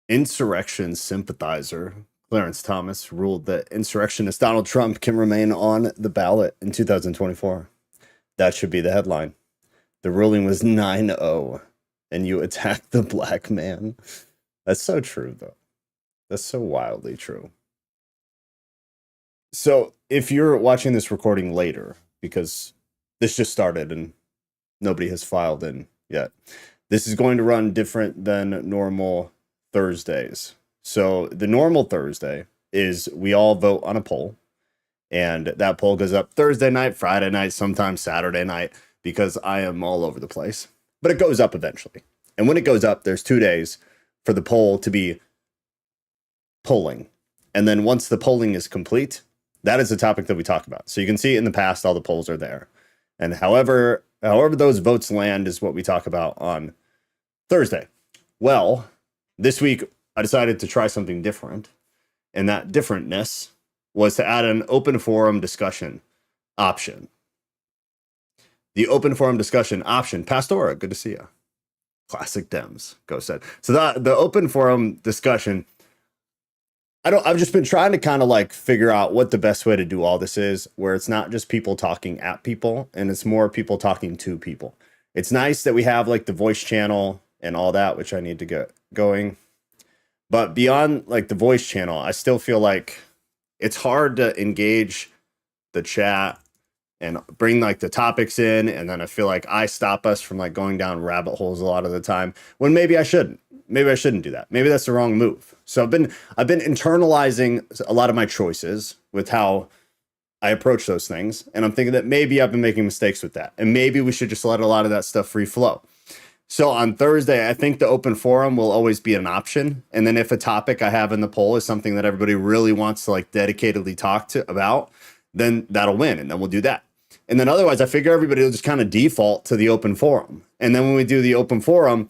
Insurrection sympathizer Clarence Thomas ruled that insurrectionist Donald Trump can remain on the ballot in 2024. That should be the headline. The ruling was 9-0, and you attacked the black man. That's so true, though. That's so wildly true. So if you're watching this recording later, because this just started and nobody has filed in yet, this is going to run different than normal Thursdays. So the normal Thursday is we all vote on a poll, and that poll goes up Thursday night, Friday night, sometimes Saturday night, because I am all over the place. But it goes up eventually. And when it goes up, there's 2 days for the poll to be polling. And then once the polling is complete, that is the topic that we talk about. So you can see in the past, all the polls are there. And however those votes land is what we talk about on Thursday. Well, this week, I decided to try something different. And that differentness was to add an open forum discussion option. The open forum discussion option. Pastora, good to see you. Classic Dems, Go said. So the open forum discussion, I've just been trying to kind of like figure out what the best way to do all this is, where it's not just people talking at people, and it's more people talking to people. It's nice that we have like the voice channel and all that, which I need to get going. But beyond like the voice channel, I still feel like it's hard to engage the chat and bring like the topics in. And then I feel like I stop us from like going down rabbit holes a lot of the time when maybe I shouldn't. Maybe I shouldn't do that. Maybe that's the wrong move. So I've been internalizing a lot of my choices with how I approach those things. And I'm thinking that maybe I've been making mistakes with that. And maybe we should just let a lot of that stuff free flow. So on Thursday, I think the open forum will always be an option. And then if a topic I have in the poll is something that everybody really wants to like dedicatedly talk about, then that'll win. And then we'll do that. And then otherwise, I figure everybody will just kind of default to the open forum. And then when we do the open forum,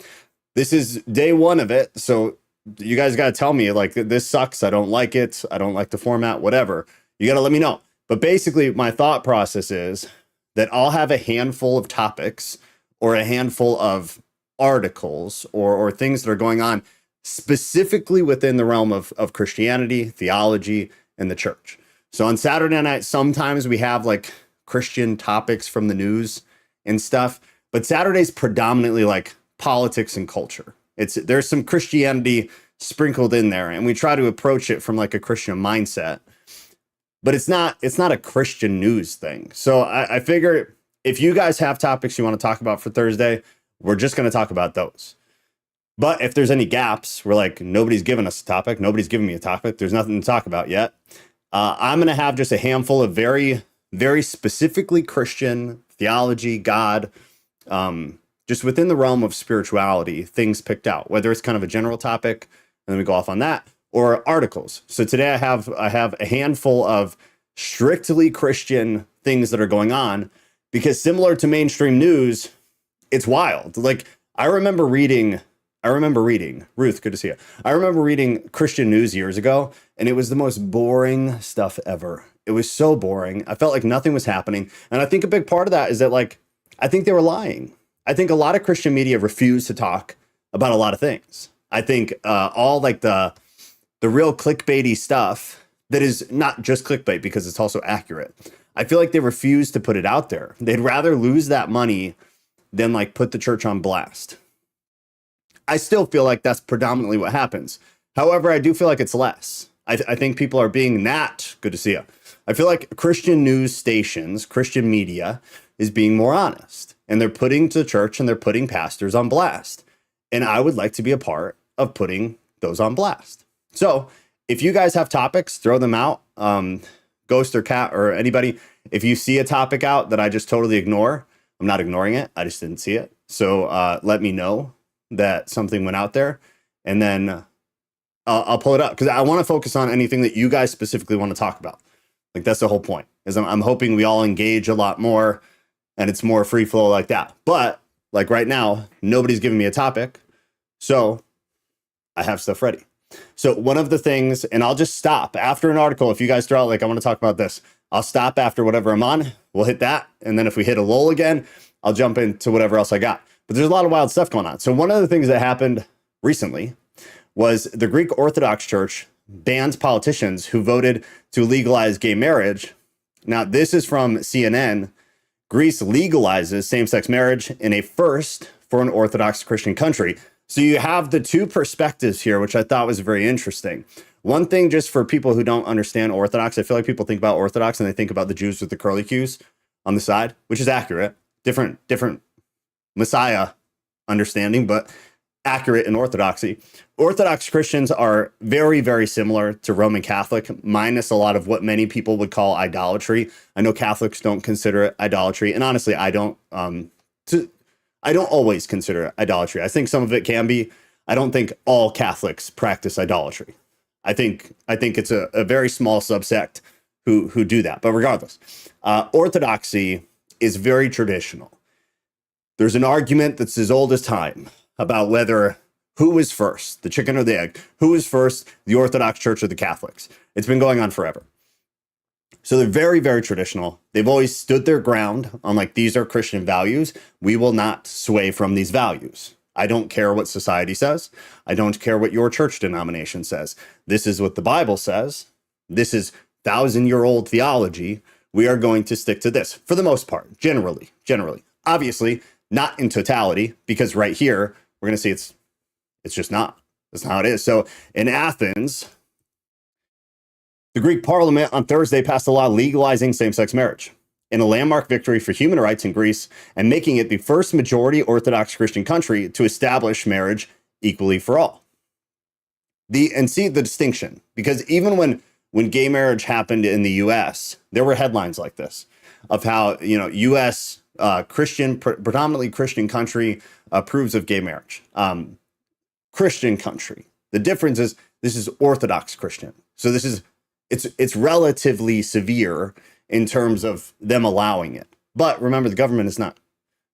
this is day one of it. So you guys got to tell me like, this sucks. I don't like it. I don't like the format, whatever. You got to let me know. But basically my thought process is that I'll have a handful of topics or a handful of articles or things that are going on specifically within the realm of Christianity, theology, and the church. So on Saturday night, sometimes we have like Christian topics from the news and stuff, but Saturday's predominantly like politics and culture. There's some Christianity sprinkled in there, and we try to approach it from like a Christian mindset, but it's not a Christian news thing. So I figure if you guys have topics you want to talk about for Thursday, we're just going to talk about those. But if there's any gaps, we're like, nobody's given us a topic. Nobody's given me a topic. There's nothing to talk about yet. I'm going to have just a handful of very, very specifically Christian theology, God, just within the realm of spirituality, things picked out, whether it's kind of a general topic, and then we go off on that, or articles. So today I have a handful of strictly Christian things that are going on, because similar to mainstream news, it's wild. Like I remember reading, Ruth, good to see you. I remember reading Christian news years ago, and it was the most boring stuff ever. It was so boring. I felt like nothing was happening. And I think a big part of that is that like, I think they were lying. I think a lot of Christian media refuse to talk about a lot of things. I think all like the real clickbaity stuff that is not just clickbait because it's also accurate. I feel like they refuse to put it out there. They'd rather lose that money than like put the church on blast. I still feel like that's predominantly what happens. However, I do feel like it's less. I think people are being that good to see you. I feel like Christian news stations, Christian media is being more honest, and they're putting the church and they're putting pastors on blast. And I would like to be a part of putting those on blast. So if you guys have topics, throw them out. Ghost or Cat or anybody, if you see a topic out that I just totally ignore, I'm not ignoring it. I just didn't see it. So let me know that something went out there, and then I'll pull it up, because I want to focus on anything that you guys specifically want to talk about. Like that's the whole point, is I'm hoping we all engage a lot more and it's more free flow like that. But like right now, nobody's giving me a topic. So I have stuff ready. So one of the things, and I'll just stop after an article. If you guys throw out like, I want to talk about this, I'll stop after whatever I'm on. We'll hit that. And then if we hit a lull again, I'll jump into whatever else I got. But there's a lot of wild stuff going on. So one of the things that happened recently was the Greek Orthodox Church bans politicians who voted to legalize gay marriage. Now, this is from CNN. Greece legalizes same-sex marriage in a first for an Orthodox Christian country. So you have the two perspectives here, which I thought was very interesting. One thing, just for people who don't understand Orthodox, I feel like people think about Orthodox and they think about the Jews with the curly cues on the side, which is accurate. Different Messiah understanding, but accurate in Orthodoxy. Orthodox Christians are very, very similar to Roman Catholic, minus a lot of what many people would call idolatry. I know Catholics don't consider it idolatry, and honestly, I don't always consider it idolatry. I think some of it can be. I don't think all Catholics practice idolatry. I think it's a very small subsect who do that. But regardless, Orthodoxy is very traditional. There's an argument that's as old as time about who was first, the chicken or the egg. Who was first, the Orthodox Church or the Catholics? It's been going on forever. So they're very, very traditional. They've always stood their ground on like, these are Christian values. We will not sway from these values. I don't care what society says. I don't care what your church denomination says. This is what the Bible says. This is 1,000-year-old theology. We are going to stick to this for the most part, generally. Obviously, not in totality, because right here, we're going to see it's just not. That's not how it is. So in Athens, the Greek parliament on Thursday passed a law legalizing same-sex marriage in a landmark victory for human rights in Greece and making it the first majority Orthodox Christian country to establish marriage equally for all. And see the distinction, because even when gay marriage happened in the US, there were headlines like this of how, US Christian, predominantly Christian country approves of gay marriage. Christian country. The difference is this is Orthodox Christian. So it's relatively severe in terms of them allowing it. But remember, the government is not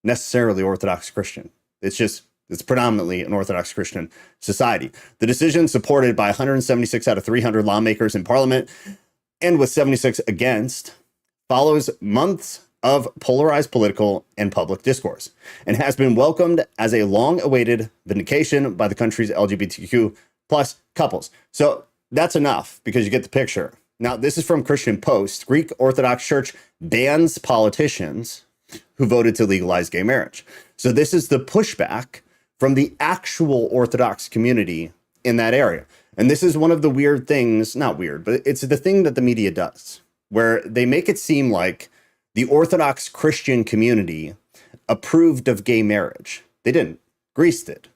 necessarily Orthodox Christian. It's predominantly an Orthodox Christian society. The decision, supported by 176 out of 300 lawmakers in parliament, and with 76 against, follows months of polarized political and public discourse, and has been welcomed as a long-awaited vindication by the country's LGBTQ plus couples. So that's enough, because you get the picture. Now, this is from Christian Post. Greek Orthodox Church bans politicians who voted to legalize gay marriage. So this is the pushback from the actual Orthodox community in that area. And this is one of the weird things, not weird, but it's the thing that the media does, where they make it seem like the Orthodox Christian community approved of gay marriage. They didn't. Greece did.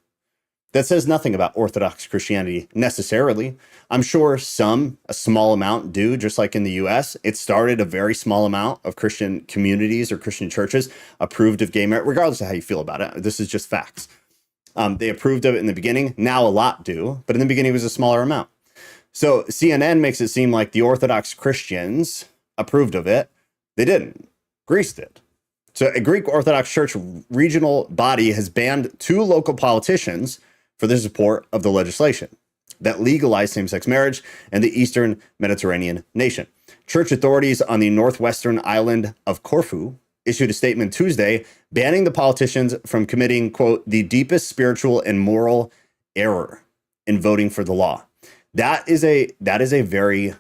That says nothing about Orthodox Christianity necessarily. I'm sure a small amount do, just like in the US. It started a very small amount of Christian communities or Christian churches approved of gay marriage, regardless of how you feel about it. This is just facts. They approved of it in the beginning. Now a lot do, but in the beginning it was a smaller amount. So CNN makes it seem like the Orthodox Christians approved of it. They didn't. Greece did. So a Greek Orthodox Church regional body has banned 2 local politicians for the support of the legislation that legalized same-sex marriage in the Eastern Mediterranean nation. Church authorities on the northwestern island of Corfu issued a statement Tuesday banning the politicians from committing, quote, the deepest spiritual and moral error in voting for the law. That is a very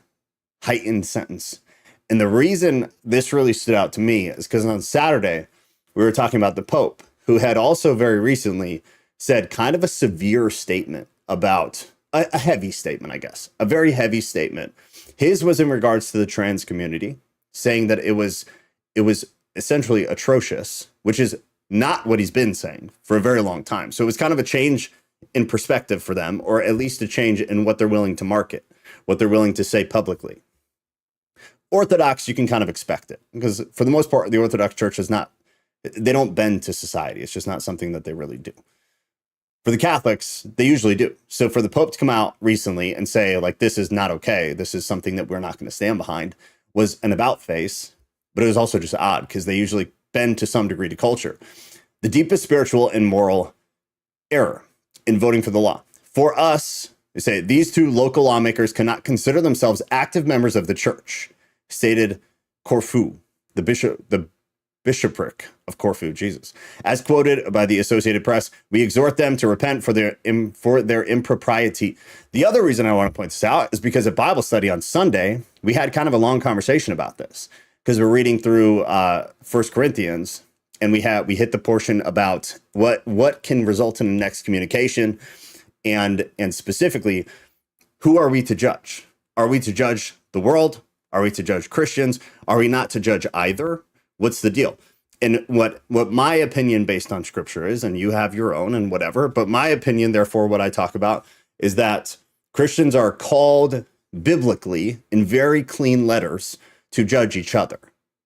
heightened sentence. And the reason this really stood out to me is because on Saturday, we were talking about the Pope, who had also very recently said kind of a severe statement about a heavy statement, I guess, a very heavy statement. His was in regards to the trans community, saying that it was essentially atrocious, which is not what he's been saying for a very long time. So it was kind of a change in perspective for them, or at least a change in what they're willing to market, what they're willing to say publicly. Orthodox, you can kind of expect it, because for the most part, the Orthodox Church they don't bend to society. It's just not something that they really do. For the Catholics, they usually do. So for the Pope to come out recently and say, like, this is not okay, this is something that we're not going to stand behind, was an about face, but it was also just odd, because they usually bend to some degree to culture. The deepest spiritual and moral error in voting for the law. For us, they say, these 2 local lawmakers cannot consider themselves active members of the church, stated Corfu, the Bishopric of Corfu, Jesus. As quoted by the Associated Press, we exhort them to repent for their impropriety. The other reason I want to point this out is because at Bible study on Sunday, we had kind of a long conversation about this because we're reading through 1 Corinthians, and we hit the portion about what can result in an excommunication, and specifically, who are we to judge? Are we to judge the world? Are we to judge Christians? Are we not to judge either? What's the deal? And what my opinion based on scripture is, and you have your own and whatever, but my opinion, therefore, what I talk about is that Christians are called biblically in very clean letters to judge each other.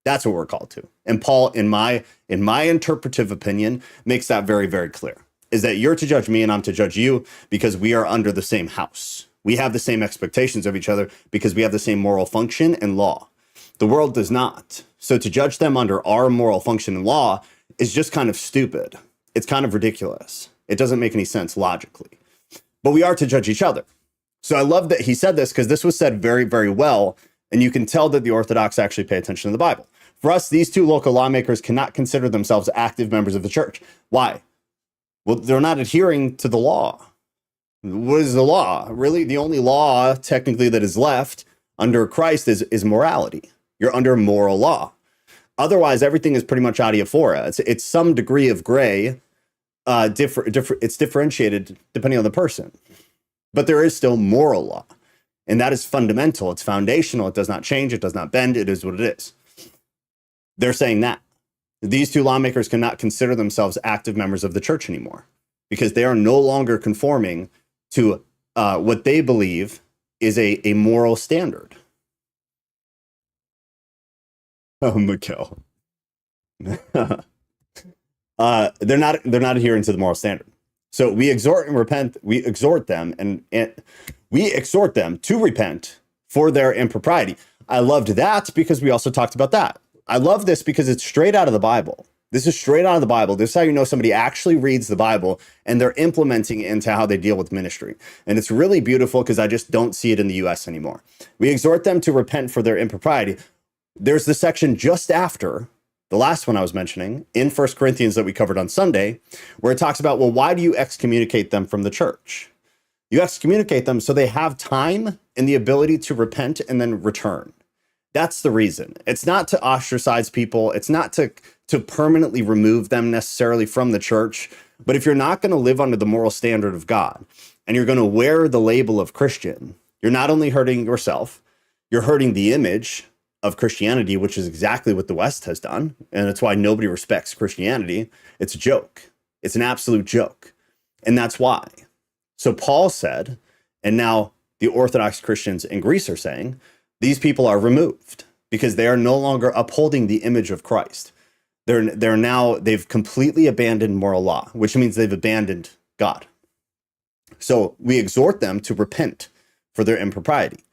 That's what we're called to. And Paul, in my interpretive opinion, makes that very, very clear, is that you're to judge me and I'm to judge you because we are under the same house. We have the same expectations of each other because we have the same moral function and law. The world does not. So to judge them under our moral function and law is just kind of stupid. It's kind of ridiculous. It doesn't make any sense logically. But we are to judge each other. So I love that he said this because this was said very, very well. And you can tell that the Orthodox actually pay attention to the Bible. For us, these two local lawmakers cannot consider themselves active members of the church. Why? Well, they're not adhering to the law. What is the law? Really, the only law technically that is left under Christ is morality. You're under moral law. Otherwise, everything is pretty much adiaphora. It's some degree of gray. It's differentiated depending on the person. But there is still moral law. And that is fundamental. It's foundational. It does not change. It does not bend. It is what it is. They're saying that. These two lawmakers cannot consider themselves active members of the church anymore because they are no longer conforming to what they believe is a moral standard. Oh, Mikkel. They're not adhering to the moral standard. So we exhort and repent. We exhort them and we exhort them to repent for their impropriety. I loved that because we also talked about that. I love this because it's straight out of the Bible. This is straight out of the Bible. This is how you know somebody actually reads the Bible and they're implementing it into how they deal with ministry. And it's really beautiful because I just don't see it in the US anymore. We exhort them to repent for their impropriety. There's the section just after the last one I was mentioning in 1 Corinthians that we covered on Sunday, where it talks about, well, why do you excommunicate them from the church? You excommunicate them so they have time and the ability to repent and then return. That's the reason. It's not to ostracize people. It's not to permanently remove them necessarily from the church. But if you're not going to live under the moral standard of God and you're going to wear the label of Christian, you're not only hurting yourself, you're hurting the image of Christianity, which is exactly what the West has done. And it's why nobody respects Christianity. It's a joke. It's an absolute joke. And that's why. So Paul said, and now the Orthodox Christians in Greece are saying, these people are removed because they are no longer upholding the image of Christ. They've completely abandoned moral law, which means they've abandoned God. So we exhort them to repent for their impropriety.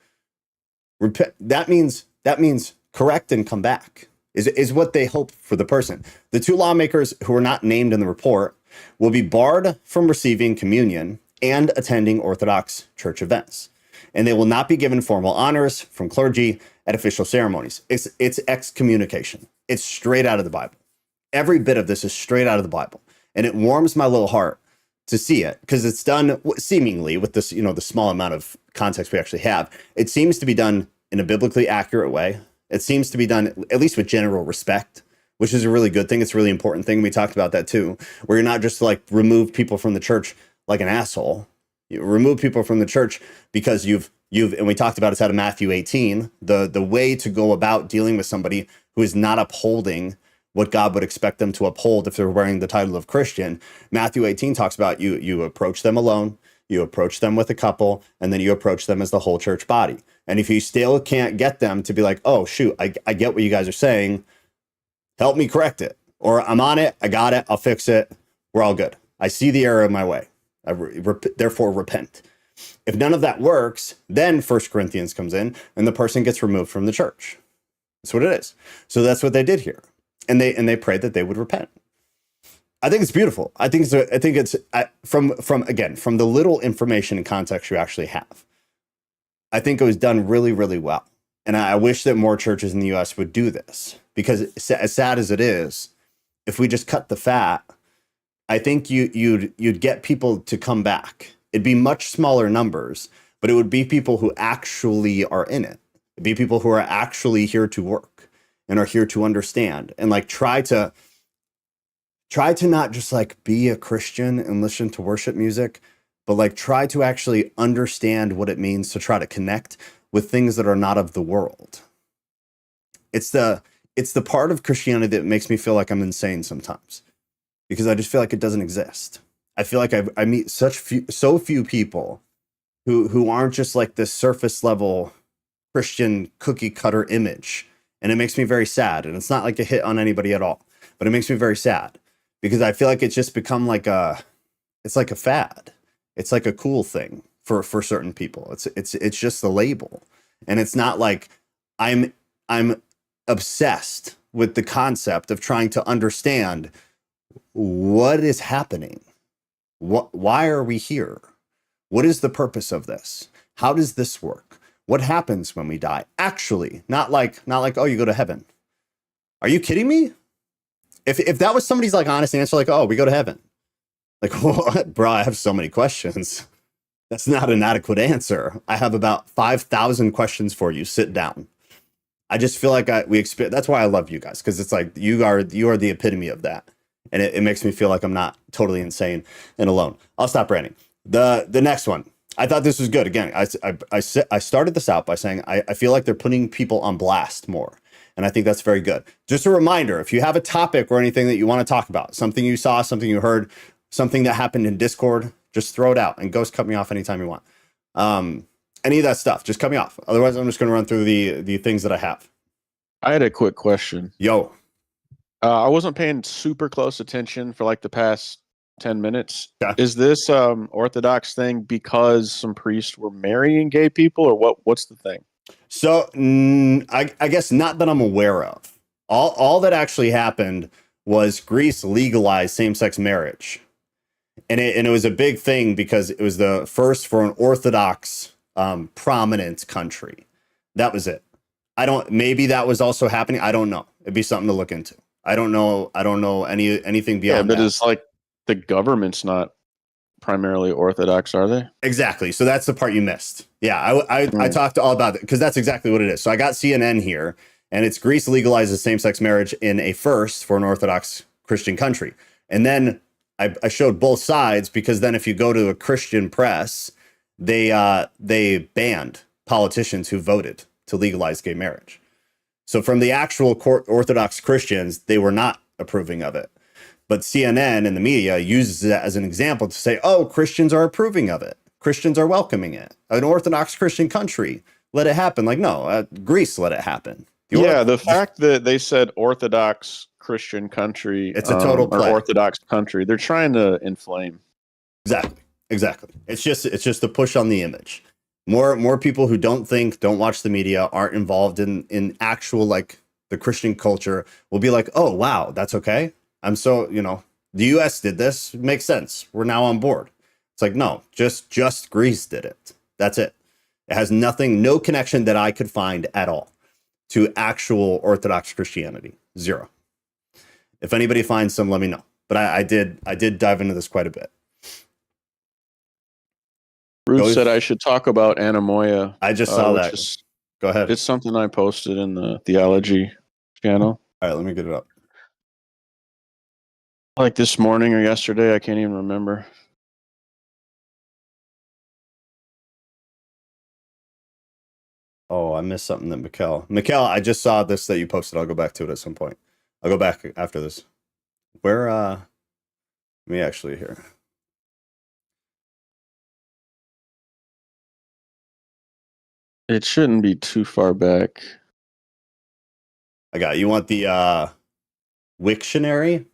That means correct and come back is what they hope for the person. The two lawmakers who are not named in the report will be barred from receiving communion and attending Orthodox church events. And they will not be given formal honors from clergy at official ceremonies. It's excommunication. It's straight out of the Bible. Every bit of this is straight out of the Bible. And it warms my little heart to see it because it's done seemingly with this, the small amount of context we actually have. It seems to be done in a biblically accurate way. It seems to be done at least with general respect, which is a really good thing. It's a really important thing. We talked about that too, where you're not just like remove people from the church like an asshole. You remove people from the church because you've and we talked about it out of Matthew 18, the way to go about dealing with somebody who is not upholding what God would expect them to uphold if they're wearing the title of Christian. Matthew 18 talks about you approach them alone, you approach them with a couple, and then you approach them as the whole church body. And if you still can't get them to be like, oh, shoot, I get what you guys are saying, help me correct it. Or I'm on it, I got it, I'll fix it, we're all good. I see the error in my way. Therefore, repent. If none of that works, then 1 Corinthians comes in and the person gets removed from the church. That's what it is. So that's what they did here. And they prayed that they would repent. I think it's beautiful. I think it's from the little information and context you actually have. I think it was done really, really well. And I wish that more churches in the US would do this, because as sad as it is, if we just cut the fat, I think you'd get people to come back. It'd be much smaller numbers, but it would be people who actually are in it. It'd be people who are actually here to work and are here to understand and like try to not just like be a Christian and listen to worship music, but like try to actually understand what it means to try to connect with things that are not of the world. It's the part of Christianity that makes me feel like I'm insane sometimes, because I just feel like it doesn't exist. I feel like I meet so few people who aren't just like this surface level Christian cookie cutter image. And it makes me very sad. And it's not like a hit on anybody at all, but it makes me very sad because I feel like it's just become like it's like a fad. It's like a cool thing for certain people. It's just the label. And it's not like I'm obsessed with the concept of trying to understand what is happening. Why are we here? What is the purpose of this? How does this work? What happens when we die? Actually, not like, oh, you go to heaven. Are you kidding me? If that was somebody's like honest answer, like, oh, we go to heaven. Like, what? Bro, I have so many questions. That's not an adequate answer. I have about 5,000 questions for you. Sit down. I just feel like that's why I love you guys, because it's like you are the epitome of that. And it makes me feel like I'm not totally insane and alone. I'll stop ranting. The next one. I thought this was good. Again, I started this out by saying I feel like they're putting people on blast more. And I think that's very good. Just a reminder, if you have a topic or anything that you want to talk about, something you saw, something you heard, something that happened in Discord, just throw it out. And Ghost, cut me off anytime you want. Any of that stuff, just cut me off. Otherwise, I'm just going to run through the things that I have. I had a quick question. Yo. I wasn't paying super close attention for like the past 10 minutes. Yeah. Is this orthodox thing because some priests were marrying gay people, or what's the thing? So I guess not that I'm aware of. All that actually happened was Greece legalized same-sex marriage. And it was a big thing because it was the first for an orthodox prominent country. That was it. Maybe that was also happening. I don't know. It'd be something to look into. I don't know anything beyond that. Yeah, but it's like the government's not primarily orthodox, are they? Exactly. So that's the part you missed. Yeah, I talked all about it because that's exactly what it is. So I got CNN here, and it's Greece legalizes same-sex marriage in a first for an Orthodox Christian country. And then I showed both sides, because then if you go to a Christian press, they banned politicians who voted to legalize gay marriage. So from the actual Orthodox Christians, they were not approving of it. But CNN and the media uses it as an example to say, oh, Christians are approving of it. Christians are welcoming it. An Orthodox Christian country, let it happen. Like, no, Greece let it happen. The fact that they said Orthodox Christian country, it's a total play. Or Orthodox country, they're trying to inflame. Exactly. It's just a push on the image. More people who don't watch the media, aren't involved in actual like the Christian culture will be like, oh wow, that's okay. I'm so, the US did this. It makes sense. We're now on board. It's like, no, just Greece did it. That's it. It has no connection that I could find at all to actual Orthodox Christianity. Zero. If anybody finds some, let me know. But I did dive into this quite a bit. Bruce said I should talk about Anamoya. I just saw that. Go ahead. It's something I posted in the Theology channel. All right, let me get it up. Like this morning or yesterday, I can't even remember. Oh, I missed something that Mikkel, I just saw this that you posted. I'll go back to it at some point. I'll go back after this. Where, let me actually here. It shouldn't be too far back. I got it. You want the Wiktionary?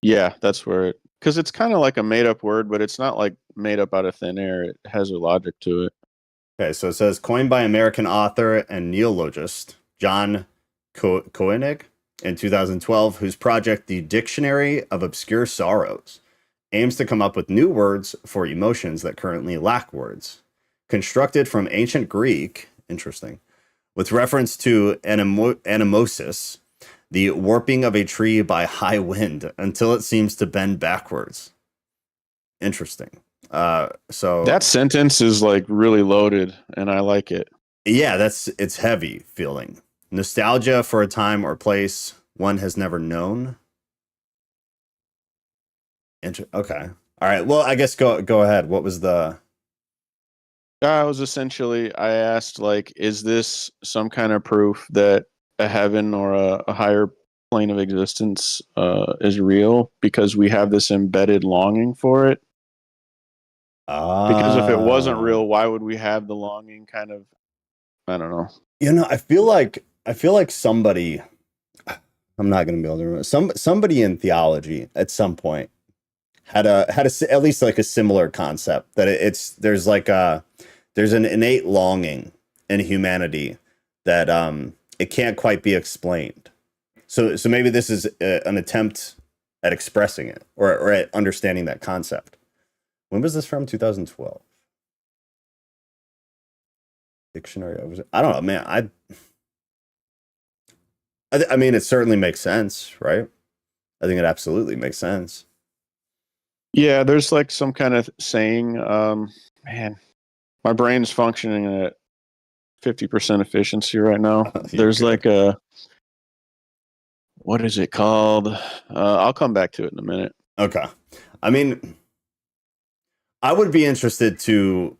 Yeah, that's where because it's kind of like a made-up word, but it's not like made up out of thin air. It has a logic to it. Okay, so it says, coined by American author and neologist John Koenig in 2012, whose project, The Dictionary of Obscure Sorrows, aims to come up with new words for emotions that currently lack words. Constructed from ancient Greek, interesting, With reference to animosis, the warping of a tree by high wind until it seems to bend backwards. Interesting. So that sentence is like really loaded, and I like it. yeah, it's heavy feeling. Nostalgia for a time or place one has never known. Okay. All right. Well, I guess go ahead. What was the? I was essentially, I asked, like, is this some kind of proof that a heaven or a higher plane of existence is real because we have this embedded longing for it? Because if it wasn't real, why would we have the longing? Kind of, I don't know. I feel like somebody. I'm not going to be able to remember. Somebody in theology at some point had at least like a similar concept that there's an innate longing in humanity that it can't quite be explained. So maybe this is an attempt at expressing it or at understanding that concept. When was this from? 2012. Dictionary. I don't know, man. I mean, it certainly makes sense, right? I think it absolutely makes sense. Yeah, there's like some kind of saying. Man, my brain's functioning at 50% efficiency right now. There's like what is it called? I'll come back to it in a minute. Okay. I mean, I would be interested to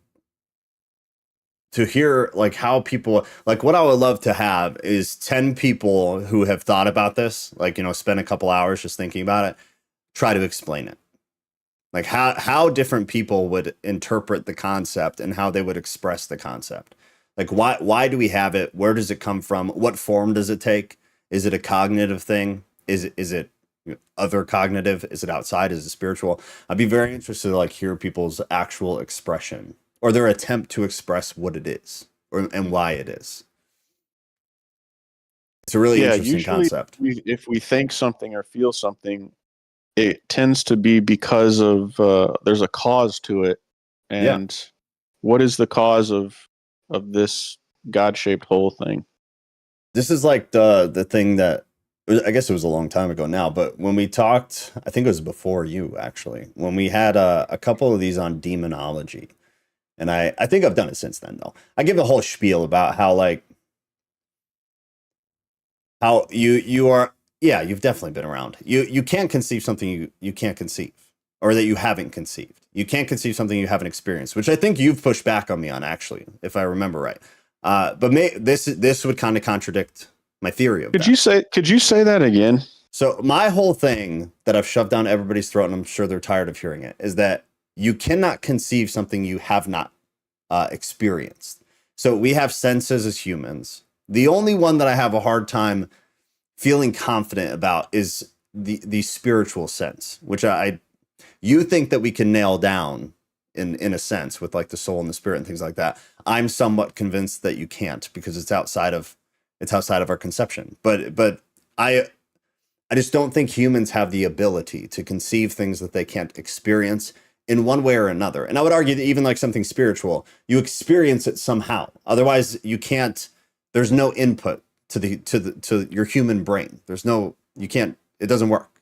hear like how people, like what I would love to have is 10 people who have thought about this, like, spend a couple hours just thinking about it, try to explain it. Like how different people would interpret the concept and how they would express the concept. Like why do we have it? Where does it come from? What form does it take? Is it a cognitive thing? Is it other cognitive? Is it outside? Is it spiritual? I'd be very interested to like hear people's actual expression or their attempt to express what it is and why it is. It's a really interesting concept. If we think something or feel something, it tends to be because of there's a cause to it. And what is the cause of this God-shaped whole thing? This is like the thing that, I guess it was a long time ago now, but when we talked, I think it was before you actually, when we had a couple of these on demonology. And I think I've done it since then, though. I give a whole spiel about how you are, yeah, you've definitely been around. You can't conceive something you can't conceive, or that you haven't conceived. You can't conceive something you haven't experienced, which I think you've pushed back on me on, actually, if I remember right. But this would kind of contradict my theory of that. Could you say that again? So my whole thing that I've shoved down everybody's throat, and I'm sure they're tired of hearing it, is that you cannot conceive something you have not experienced. So we have senses as humans. The only one that I have a hard time feeling confident about is the spiritual sense, which you think that we can nail down in a sense with like the soul and the spirit and things like that. I'm somewhat convinced that you can't because it's outside of our conception. But I just don't think humans have the ability to conceive things that they can't experience in one way or another. And I would argue that even like something spiritual, you experience it somehow. Otherwise, you can't. There's no input to your human brain. It doesn't work.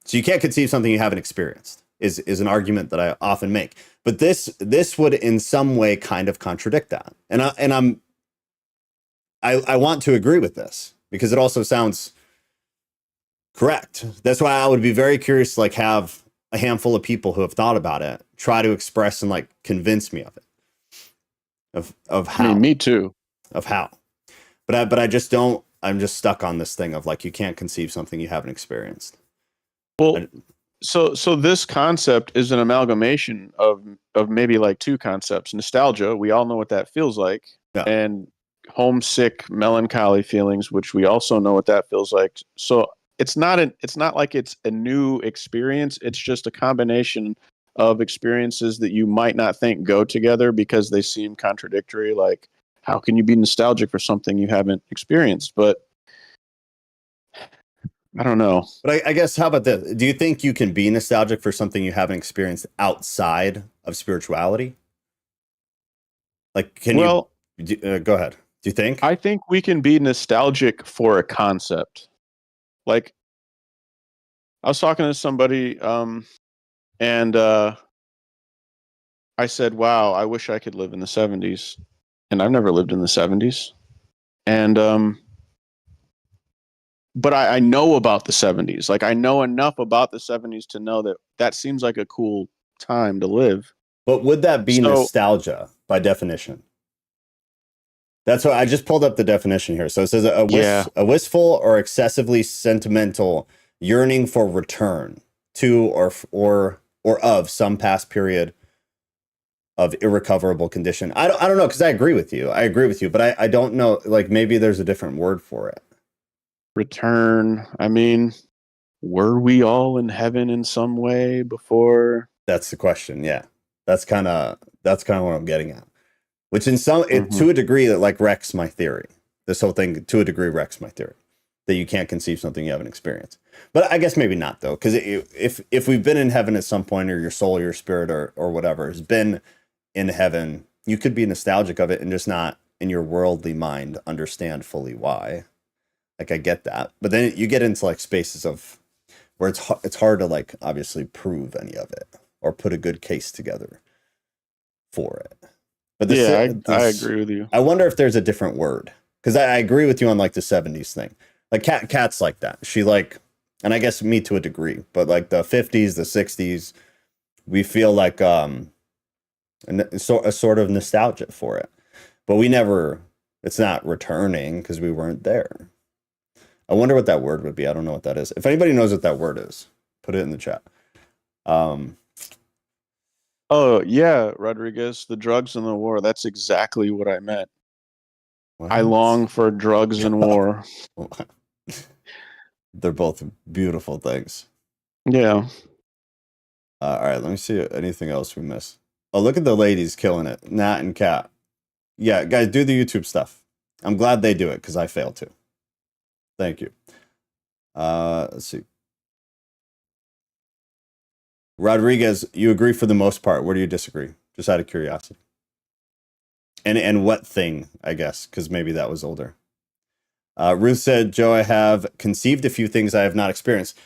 So you can't conceive something you haven't experienced is an argument that I often make. But this would in some way kind of contradict that. And I want to agree with this because it also sounds correct. That's why I would be very curious to like have a handful of people who have thought about it try to express and like convince me of it. Of how. I mean, me too. Of how. But I just don't. I'm just stuck on this thing of like you can't conceive something you haven't experienced. Well, so this concept is an amalgamation of maybe like two concepts. Nostalgia, we all know what that feels like, and homesick, melancholy feelings, which we also know what that feels like. So it's not like it's a new experience. It's just a combination of experiences that you might not think go together because they seem contradictory. Like, how can you be nostalgic for something you haven't experienced? But I don't know. But I guess, how about this? Do you think you can be nostalgic for something you haven't experienced outside of spirituality? Like, can you? Go ahead. Do you think? I think we can be nostalgic for a concept. Like, I was talking to somebody, and I said, "Wow, I wish I could live in the '70s," and I've never lived in the '70s. And but I know about the '70s. Like, I know enough about the '70s to know that that seems like a cool time to live. But would that be So, nostalgia by definition? That's what I just pulled up the definition here. So it says yeah, a wistful or excessively sentimental yearning for return to or of some past period of irrecoverable condition. I don't know, because I agree with you. But I don't know, like maybe there's a different word for it. return. I mean, were we all in heaven in some way before? That's the question. Yeah. That's kind of what I'm getting at. Which to a degree that like wrecks my theory. This whole thing to a degree wrecks my theory that you can't conceive something you haven't experienced. But I guess maybe not though, because if we've been in heaven at some point, or your soul, your spirit, or whatever has been in heaven, you could be nostalgic of it and just not in your worldly mind understand fully why. Like I get that, but then you get into like spaces of where it's hard to like obviously prove any of it or put a good case together for it. But I agree with you. I wonder if there's a different word, because I agree with you on like the '70s thing. Like Kat's like that. She like, and I guess me to a degree, but like the '50s, the '60s, we feel like a sort of nostalgia for it, but we never. It's not returning because we weren't there. I wonder what that word would be. I don't know what that is. If anybody knows what that word is, put it in the chat. Oh, yeah, Rodriguez, the drugs and the war. That's exactly what I meant. What? I long for drugs and war. They're both beautiful things. Yeah. All right, let me see anything else we missed. Oh, look at the ladies killing it. Nat and Kat. Yeah, guys, do the YouTube stuff. I'm glad they do it because I fail to. Thank you. Let's see. Rodriguez, you agree for the most part. Where do you disagree? Just out of curiosity. And what thing, I guess, because maybe that was older. Ruth said, Joe, I have conceived a few things I have not experienced.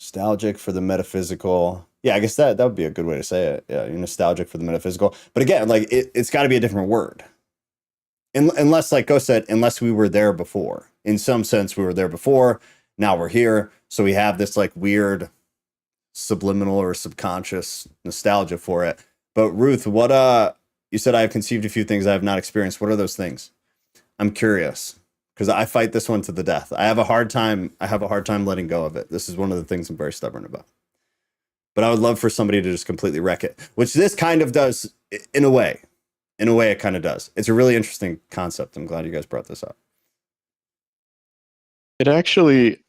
Nostalgic for the metaphysical. Yeah, I guess that would be a good way to say it. Yeah, you're nostalgic for the metaphysical. But again, like it's got to be a different word. Unless, like Go said, unless we were there before. In some sense, we were there before. Now we're here. So we have this like weird subliminal or subconscious nostalgia for it. But Ruth, what you said I have conceived a few things I have not experienced. What are those things? I'm curious, because I fight this one to the death. I have a hard time letting go of it. This is one of the things I'm very stubborn about. But I would love for somebody to just completely wreck it, which this kind of does in a way. In a way, it kind of does. It's a really interesting concept. I'm glad you guys brought this up. It actually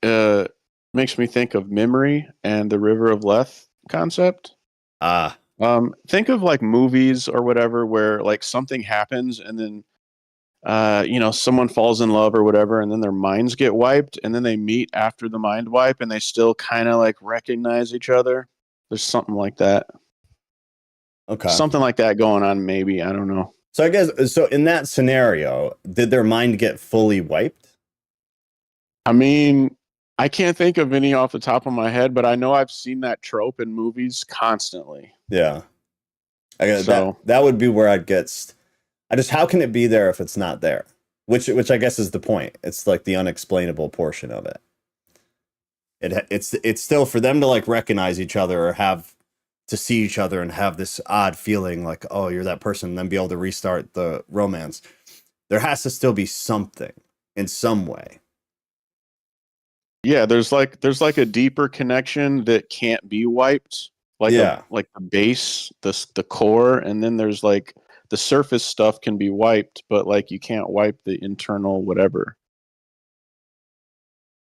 makes me think of memory and the River of Lethe concept. Think of like movies or whatever where like something happens and then someone falls in love or whatever, and then their minds get wiped, and then they meet after the mind wipe, and they still kind of like recognize each other. There's something like that. Okay. Something like that going on, maybe. I don't know. So I guess, so in that scenario, did their mind get fully wiped? I mean, I can't think of any off the top of my head, but I know I've seen that trope in movies constantly. Yeah. I guess that would be where I'd get... how can it be there if it's not there? Which I guess is the point. It's like the unexplainable portion of it. It's still for them to like recognize each other or have to see each other and have this odd feeling like, oh, you're that person, and then be able to restart the romance. There has to still be something in some way. Yeah, there's like a deeper connection that can't be wiped. Like like the base, the core, and then there's like the surface stuff can be wiped, but like you can't wipe the internal whatever.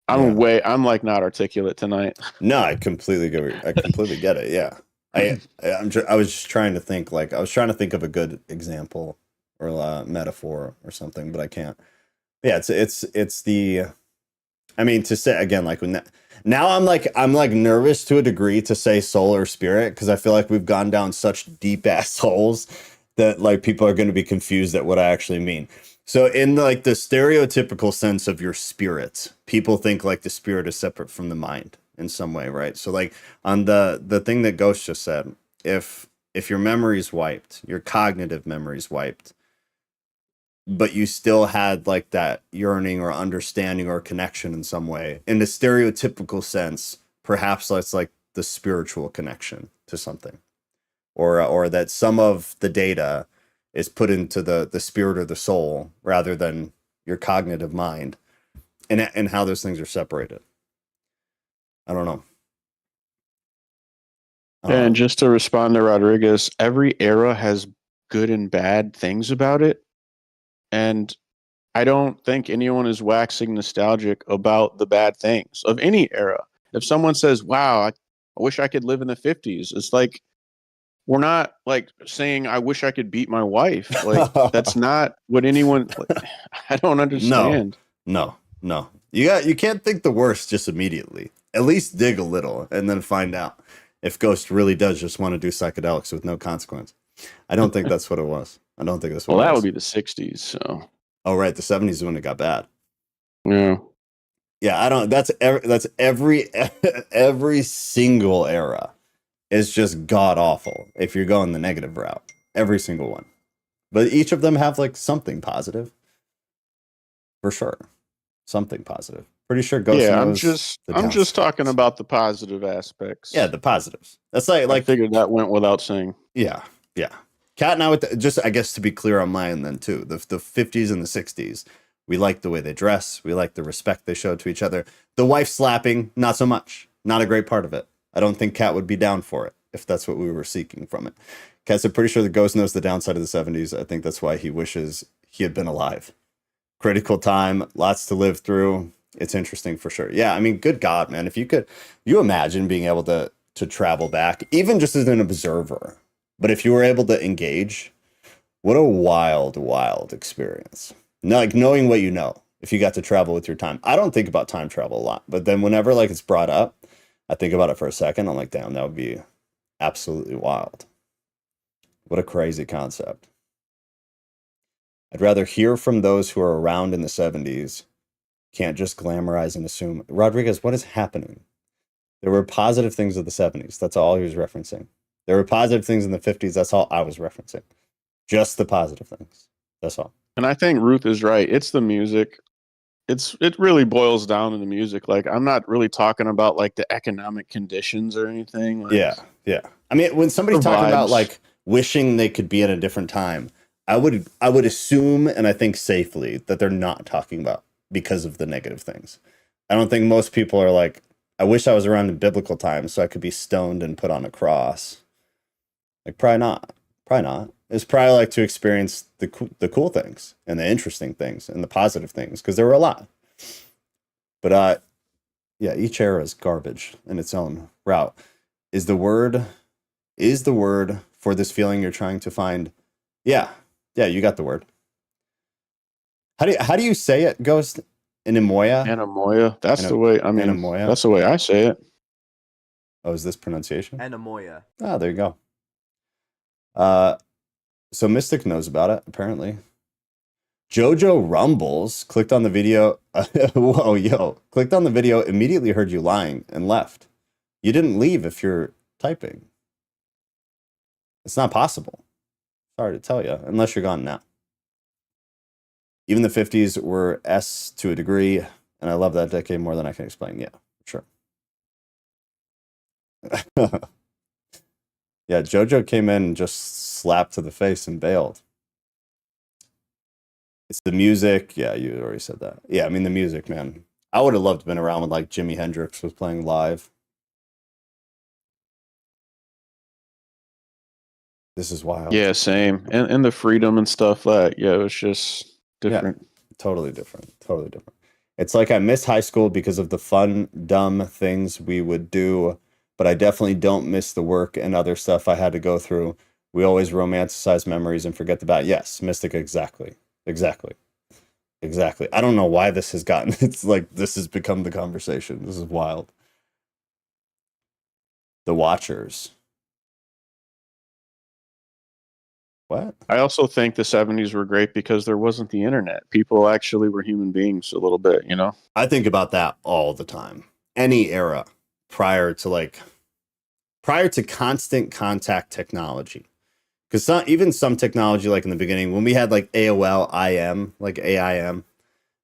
I'm like not articulate tonight. No, I completely get it. Yeah. I was just trying to think, like I was trying to think of a good example or a metaphor or something, but I can't. Yeah, it's the, I mean, to say again, like when now I'm like nervous to a degree to say soul or spirit, because I feel like we've gone down such deep ass holes that like people are going to be confused at what I actually mean. So in like the stereotypical sense of your spirit, people think like the spirit is separate from the mind in some way, right? So like on the thing that Ghost just said, if your memory's wiped, your cognitive memory's wiped, but you still had like that yearning or understanding or connection in some way, in the stereotypical sense, perhaps that's like the spiritual connection to something, or that some of the data is put into the spirit or the soul rather than your cognitive mind, and how those things are separated. I don't know. And just to respond to Rodriguez, every era has good and bad things about it. And I don't think anyone is waxing nostalgic about the bad things of any era. If someone says, wow, I wish I could live in the 50s, it's like, we're not like saying, I wish I could beat my wife. Like, that's not what anyone, like, I don't understand. No. You can't think the worst just immediately. At least dig a little and then find out if Ghost really does just want to do psychedelics with no consequence. I don't think that's what it was. I don't think that's what Well, it that was. would be the 60s. So, oh, right. The 70s is when it got bad. yeah. Yeah, I don't. That's every single era is just god awful if you're going the negative route. Every single one. But each of them have like something positive. For sure. Something positive. Pretty sure Ghost Yeah, knows I'm just talking about the positive aspects. Yeah, the positives. That's like I figured that went without saying. Yeah. Cat and I with just I guess to be clear on mine then too. The 50s and the 60s. We like the way they dress. We like the respect they show to each other. The wife slapping, not so much. Not a great part of it. I don't think Cat would be down for it if that's what we were seeking from it. Cat's pretty sure the Ghost knows the downside of the 70s. I think that's why he wishes he had been alive. Critical time, lots to live through. It's interesting for sure. Yeah, I mean, good God, man. If you imagine being able to travel back, even just as an observer, but if you were able to engage, what a wild, wild experience. No, like knowing what you know, if you got to travel with your time. I don't think about time travel a lot, but then whenever like it's brought up, I think about it for a second. I'm like, damn, that would be absolutely wild. What a crazy concept. I'd rather hear from those who are around in the 70s. Can't just glamorize and assume. Rodriguez, what is happening? There were positive things of the 70s. That's all he was referencing. There were positive things in the 50s. That's all I was referencing. Just the positive things. That's all. And I think Ruth is right. It's the music. It really boils down to the music. Like, I'm not really talking about like the economic conditions or anything. Like, yeah. I mean, when somebody's talking about like wishing they could be at a different time, I would assume, and I think safely, that they're not talking about because of the negative things. I don't think most people are like, I wish I was around in biblical times so I could be stoned and put on a cross. Like, probably not. It's probably like to experience the cool things and the interesting things and the positive things, because there were a lot. But yeah, each era is garbage in its own route. Is the word for this feeling you're trying to find? Yeah, you got the word. How do you say it, Ghost? Anemoia? Anemoia. That's the way. I mean, Anemoia. That's the way I say it. Oh, is this pronunciation? Anemoia. Ah, there you go. So Mystic knows about it, apparently. Jojo Rumbles clicked on the video. Whoa, yo. Clicked on the video, immediately heard you lying, and left. You didn't leave if you're typing. It's not possible. Sorry to tell you, unless you're gone now. Even the 50s were S to a degree, and I love that decade more than I can explain. Yeah, sure. Yeah, Jojo came in and just slapped to the face and bailed. It's the music. Yeah, you already said that. Yeah, I mean, the music, man. I would have loved to have been around when like Jimi Hendrix was playing live. This is wild. Yeah, same. And the freedom and stuff like, yeah, it was just different. Yeah, totally different. It's like I miss high school because of the fun, dumb things we would do, but I definitely don't miss the work and other stuff I had to go through. We always romanticize memories and forget the bad. Yes, Mystic, exactly. I don't know why this has gotten, it's like this has become the conversation. This is wild. The Watchers. What? I also think the 70s were great because there wasn't the internet. People actually were human beings a little bit, you know? I think about that all the time. Any era prior to constant contact technology. Because even some technology, like in the beginning, when we had like AOL IM, like AIM,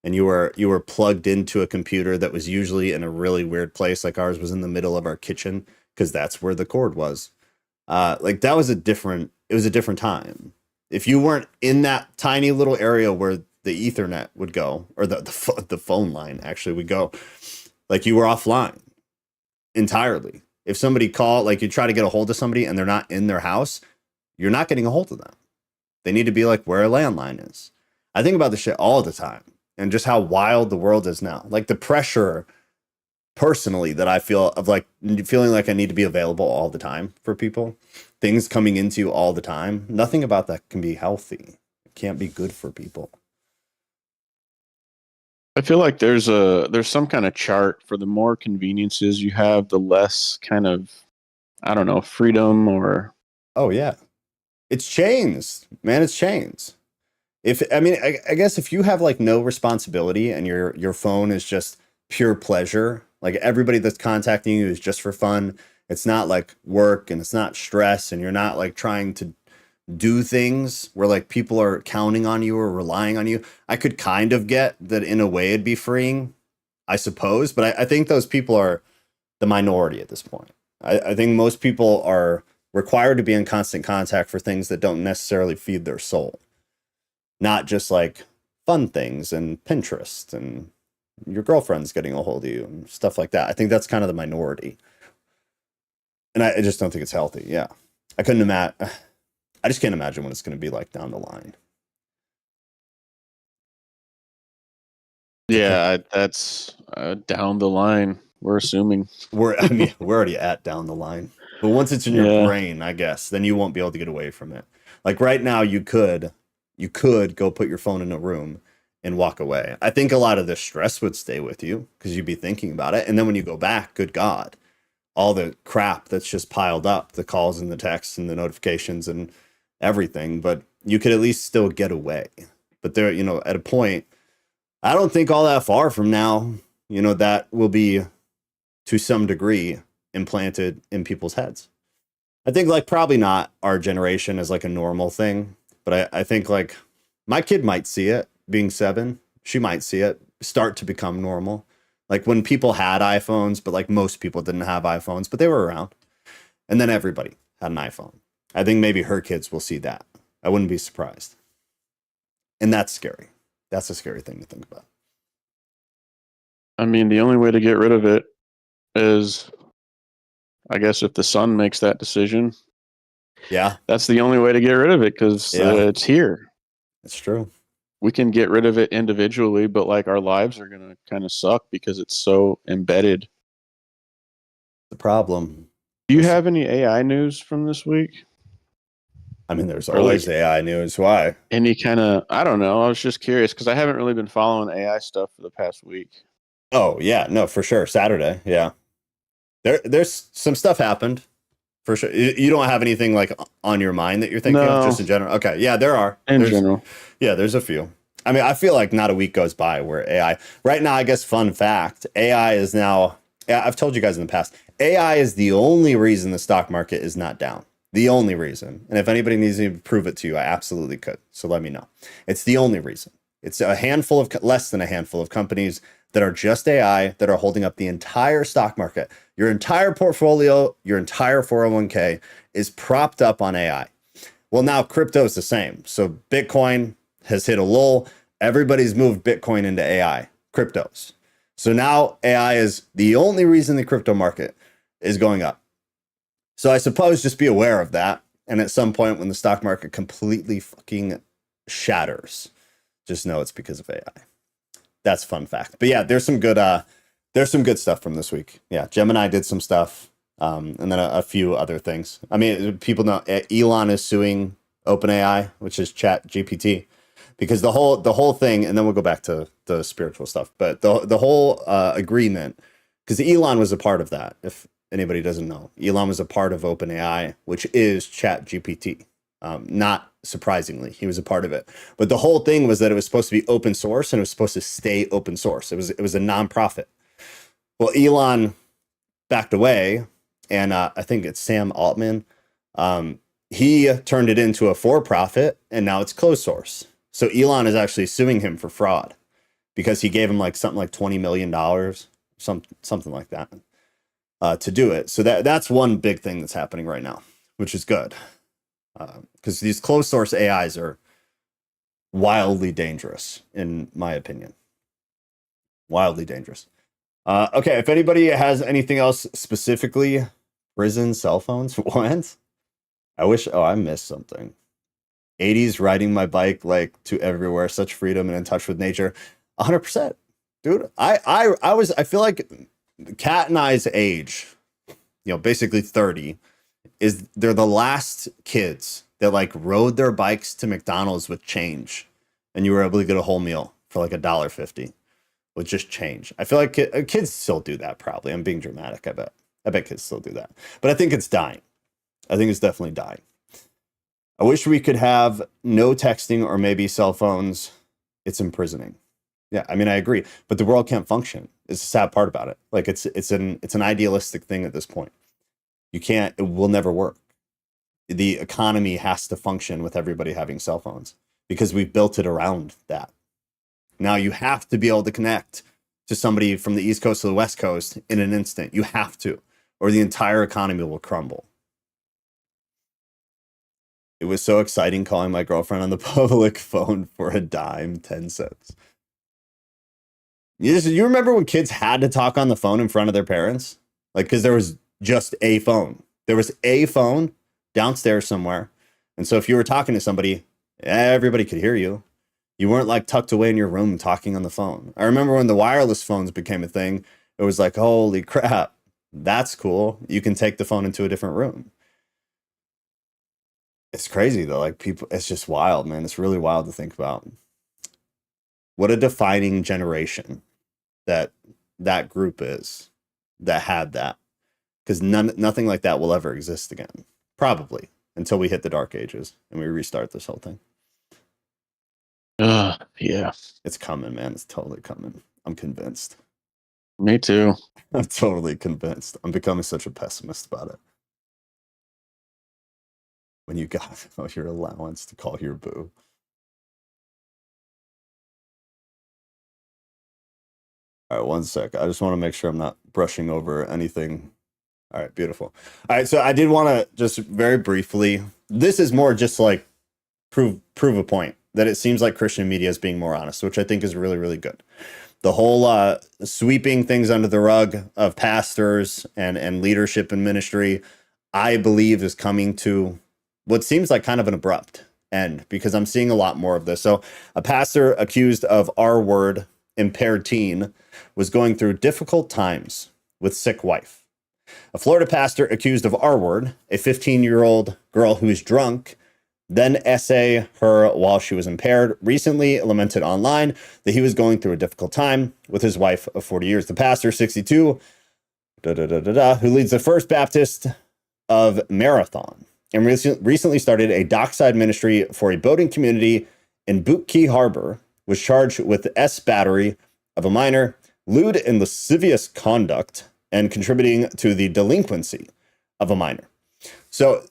and you were plugged into a computer that was usually in a really weird place, like ours was in the middle of our kitchen, because that's where the cord was. Like that was it was a different time. If you weren't in that tiny little area where the Ethernet would go, or the phone line actually would go, like you were offline entirely. If somebody called, like you try to get a hold of somebody and they're not in their house, you're not getting a hold of them. They need to be like where a landline is. I think about this shit all the time and just how wild the world is now. Like the pressure personally that I feel of like feeling like I need to be available all the time for people, things coming into you all the time. Nothing about that can be healthy. It can't be good for people. I feel like there's some kind of chart for the more conveniences you have, the less kind of, I don't know, freedom or. Oh yeah, it's chains, man. It's chains. I guess if you have like no responsibility and your phone is just pure pleasure, like everybody that's contacting you is just for fun. It's not like work and it's not stress, and you're not like trying to do things where like people are counting on you or relying on you. I could kind of get that in a way it'd be freeing, I suppose, but I think those people are the minority at this point. I think most people are required to be in constant contact for things that don't necessarily feed their soul. Not just like fun things and Pinterest and your girlfriend's getting a hold of you and stuff like that. I think that's kind of the minority. And I just don't think it's healthy. Yeah. I just can't imagine what it's going to be like down the line. Yeah, that's down the line. We're assuming. We're already at down the line. But once it's in your brain, I guess, then you won't be able to get away from it. Like right now, you could go put your phone in a room and walk away. I think a lot of the stress would stay with you because you'd be thinking about it. And then when you go back, good God, all the crap that's just piled up, the calls and the texts and the notifications and everything, but you could at least still get away. But there, at a point, I don't think all that far from now, that will be to some degree implanted in people's heads. I think like probably not our generation as like a normal thing, but I think like my kid might see it being 7. She might see it start to become normal. Like when people had iPhones, but like most people didn't have iPhones, but they were around. And then everybody had an iPhone. I think maybe her kids will see that. I wouldn't be surprised. And that's scary. That's a scary thing to think about. I mean, the only way to get rid of it is, I guess, if the son makes that decision. Yeah. That's the only way to get rid of it because it's here. It's true. We can get rid of it individually, but like our lives are going to kind of suck because it's so embedded. The problem. Do you have any AI news from this week? I mean, there's always AI news. Why? Any kind of, I don't know. I was just curious because I haven't really been following AI stuff for the past week. Oh, yeah. No, for sure. Saturday. Yeah. There's some stuff happened. For sure. You don't have anything like on your mind that you're thinking of just in general? Okay. Yeah, there are. In general. Yeah, there's a few. I mean, I feel like not a week goes by where AI... Right now, I guess, fun fact, AI is now... I've told you guys in the past, AI is the only reason the stock market is not down. The only reason. And if anybody needs me to prove it to you, I absolutely could. So let me know. It's the only reason. It's less than a handful of companies that are just AI that are holding up the entire stock market. Your entire portfolio, your entire 401k is propped up on AI. Well, now crypto is the same. So Bitcoin has hit a lull. Everybody's moved Bitcoin into AI, cryptos. So now AI is the only reason the crypto market is going up. So I suppose just be aware of that. And at some point when the stock market completely fucking shatters, just know it's because of AI. That's a fun fact. But yeah, there's some good stuff from this week. Yeah, Gemini did some stuff, and then a few other things. I mean, people know Elon is suing OpenAI, which is Chat GPT, because the whole thing, and then we'll go back to the spiritual stuff. But the whole agreement, because Elon was a part of that. If anybody doesn't know, Elon was a part of OpenAI, which is Chat GPT. Not surprisingly, he was a part of it. But the whole thing was that it was supposed to be open source and it was supposed to stay open source. It was a nonprofit. Well, Elon backed away, and I think it's Sam Altman. He turned it into a for-profit, and now it's closed source. So Elon is actually suing him for fraud because he gave him like something like $20 million, something like that, to do it. So that's one big thing that's happening right now, which is good. Because these closed source AIs are wildly dangerous, in my opinion. Wildly dangerous. Okay, if anybody has anything else specifically, prison cell phones, what? I missed something. 80s riding my bike like to everywhere, such freedom and in touch with nature. 100%. Dude, I feel like Kat and I's age, basically 30, they're the last kids that like rode their bikes to McDonald's with change, and you were able to get a whole meal for like $1.50 with just change. I feel like kids still do that. Probably, I'm being dramatic. I bet kids still do that, but I think it's dying. I think it's definitely dying. I wish we could have no texting or maybe cell phones. It's imprisoning. Yeah, I mean, I agree, but the world can't function. It's a sad part about it. Like it's an idealistic thing at this point. It will never work. The economy has to function with everybody having cell phones because we've built it around that. Now you have to be able to connect to somebody from the East Coast to the West Coast in an instant. You have to, or the entire economy will crumble. It was so exciting calling my girlfriend on the public phone for a dime, 10 cents. You remember when kids had to talk on the phone in front of their parents? Like, because there was just a phone. There was a phone downstairs somewhere. And so if you were talking to somebody, everybody could hear you. You weren't like tucked away in your room talking on the phone. I remember when the wireless phones became a thing, it was like, holy crap, that's cool. You can take the phone into a different room. It's crazy though. Like it's just wild, man. It's really wild to think about. What a defining generation that group is that had that. Because nothing like that will ever exist again. Probably. Until we hit the dark ages and we restart this whole thing. Yeah. It's coming, man. It's totally coming. I'm convinced. Me too. I'm totally convinced. I'm becoming such a pessimist about it. When you got your allowance to call your boo. All right, one sec. I just want to make sure I'm not brushing over anything. All right, beautiful. All right, so I did want to just very briefly, this is more just like prove a point that it seems like Christian media is being more honest, which I think is really, really good. The whole sweeping things under the rug of pastors and leadership and ministry, I believe is coming to what seems like kind of an abrupt end because I'm seeing a lot more of this. So a pastor accused of R-word impaired teen was going through difficult times with sick wife. A Florida pastor accused of R-word, a 15-year-old girl who is drunk, then essay her while she was impaired, recently lamented online that he was going through a difficult time with his wife of 40 years. The pastor, 62, who leads the First Baptist of Marathon, and recently started a dockside ministry for a boating community in Boot Key Harbor, was charged with battery of a minor, lewd and lascivious conduct, and contributing to the delinquency of a minor. So,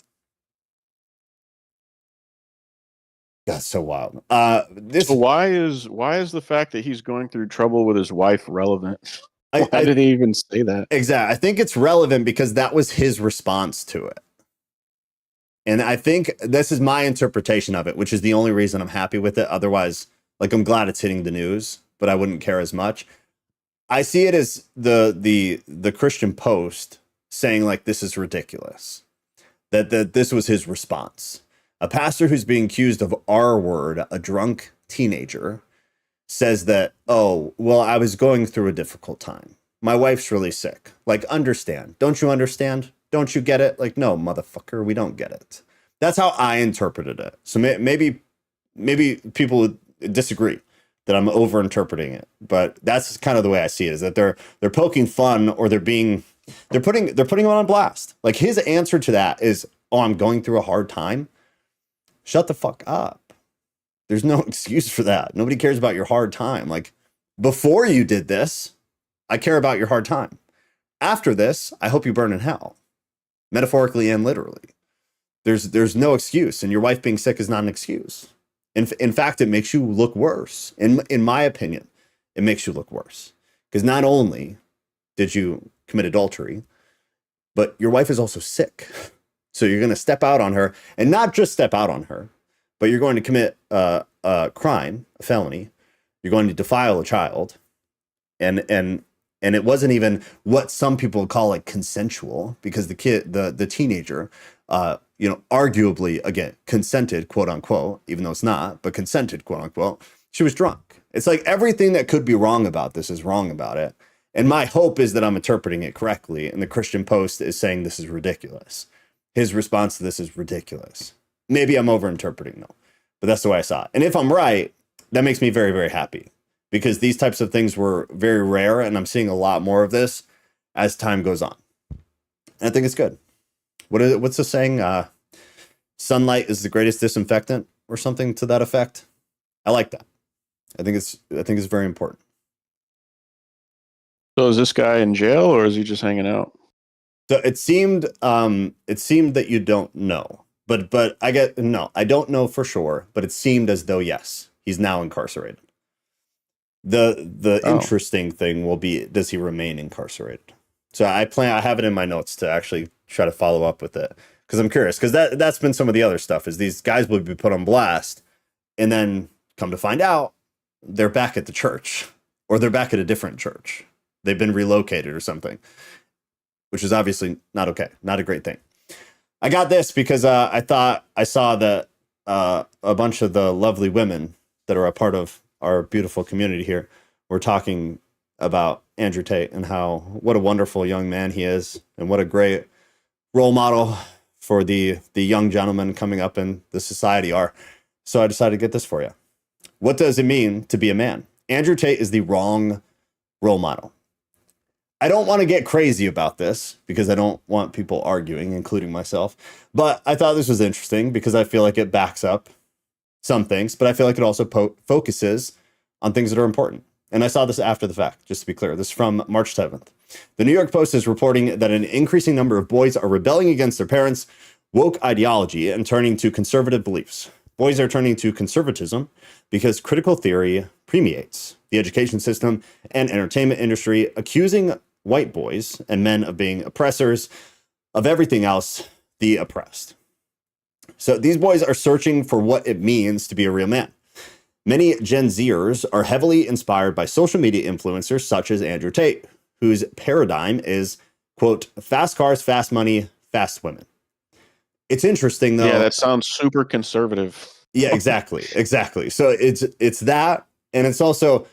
that's so wild. So why is the fact that he's going through trouble with his wife relevant? Why did he even say that? Exactly. I think it's relevant because that was his response to it. And I think this is my interpretation of it, which is the only reason I'm happy with it. Otherwise, like, I'm glad it's hitting the news, but I wouldn't care as much. I see it as the Christian Post saying like, this is ridiculous, that this was his response. A pastor who's being accused of R-word, a drunk teenager, says that, oh, well, I was going through a difficult time. My wife's really sick. Like, understand. Don't you understand? Don't you get it? Like, no, motherfucker, we don't get it. That's how I interpreted it. So maybe people would disagree that I'm overinterpreting it, but that's kind of the way I see it, is that they're poking fun, or they're putting him on blast. Like, his answer to that is, oh, I'm going through a hard time. shut the fuck up. There's no excuse for that. Nobody cares about your hard time. Like, before you did this, I care about your hard time. After this, I hope you burn in hell, metaphorically and literally. There's no excuse, and your wife being sick is not an excuse. In fact, it makes you look worse. In my opinion, it makes you look worse, because not only did you commit adultery, but your wife is also sick. So you're going to step out on her, and not just step out on her, but you're going to commit a crime, a felony. You're going to defile a child, and it wasn't even what some people call like consensual, because the kid, the teenager, arguably, again, consented, quote unquote, even though it's not, but consented, quote unquote. She was drunk. It's like everything that could be wrong about this is wrong about it. And my hope is that I'm interpreting it correctly. And the Christian Post is saying this is ridiculous. His response to this is ridiculous. Maybe I'm overinterpreting though, but that's the way I saw it. And if I'm right, that makes me very, very happy, because these types of things were very rare. And I'm seeing a lot more of this as time goes on. And I think it's good. What's the saying? Sunlight is the greatest disinfectant, or something to that effect. I like that. I think it's very important. So is this guy in jail, or is he just hanging out? So it seemed that you don't know, but I don't know for sure, but it seemed as though, yes, he's now incarcerated. The interesting thing will be, does he remain incarcerated? So I have it in my notes to actually try to follow up with it, because I'm curious, because that's been some of the other stuff, is these guys will be put on blast, and then come to find out they're back at the church, or they're back at a different church. They've been relocated or something, which is obviously not okay. Not a great thing. I got this because I thought I saw that a bunch of the lovely women that are a part of our beautiful community here were talking about Andrew Tate and what a wonderful young man he is, and what a great role model for the young gentlemen coming up in the society are. So I decided to get this for you. What does it mean to be a man? Andrew Tate is the wrong role model. I don't want to get crazy about this, because I don't want people arguing, including myself. But I thought this was interesting because I feel like it backs up some things, but I feel like it also focuses on things that are important. And I saw this after the fact, just to be clear. This is from March 7th. The New York Post is reporting that an increasing number of boys are rebelling against their parents' woke ideology and turning to conservative beliefs. Boys are turning to conservatism because critical theory permeates the education system and entertainment industry, accusing white boys and men of being oppressors of everything else, the oppressed. So these boys are searching for what it means to be a real man. Many Gen Zers are heavily inspired by social media influencers such as Andrew Tate, whose paradigm is, quote, fast cars, fast money, fast women. It's interesting, though. Yeah, that sounds super conservative. Yeah, exactly. So it's that, and it's also,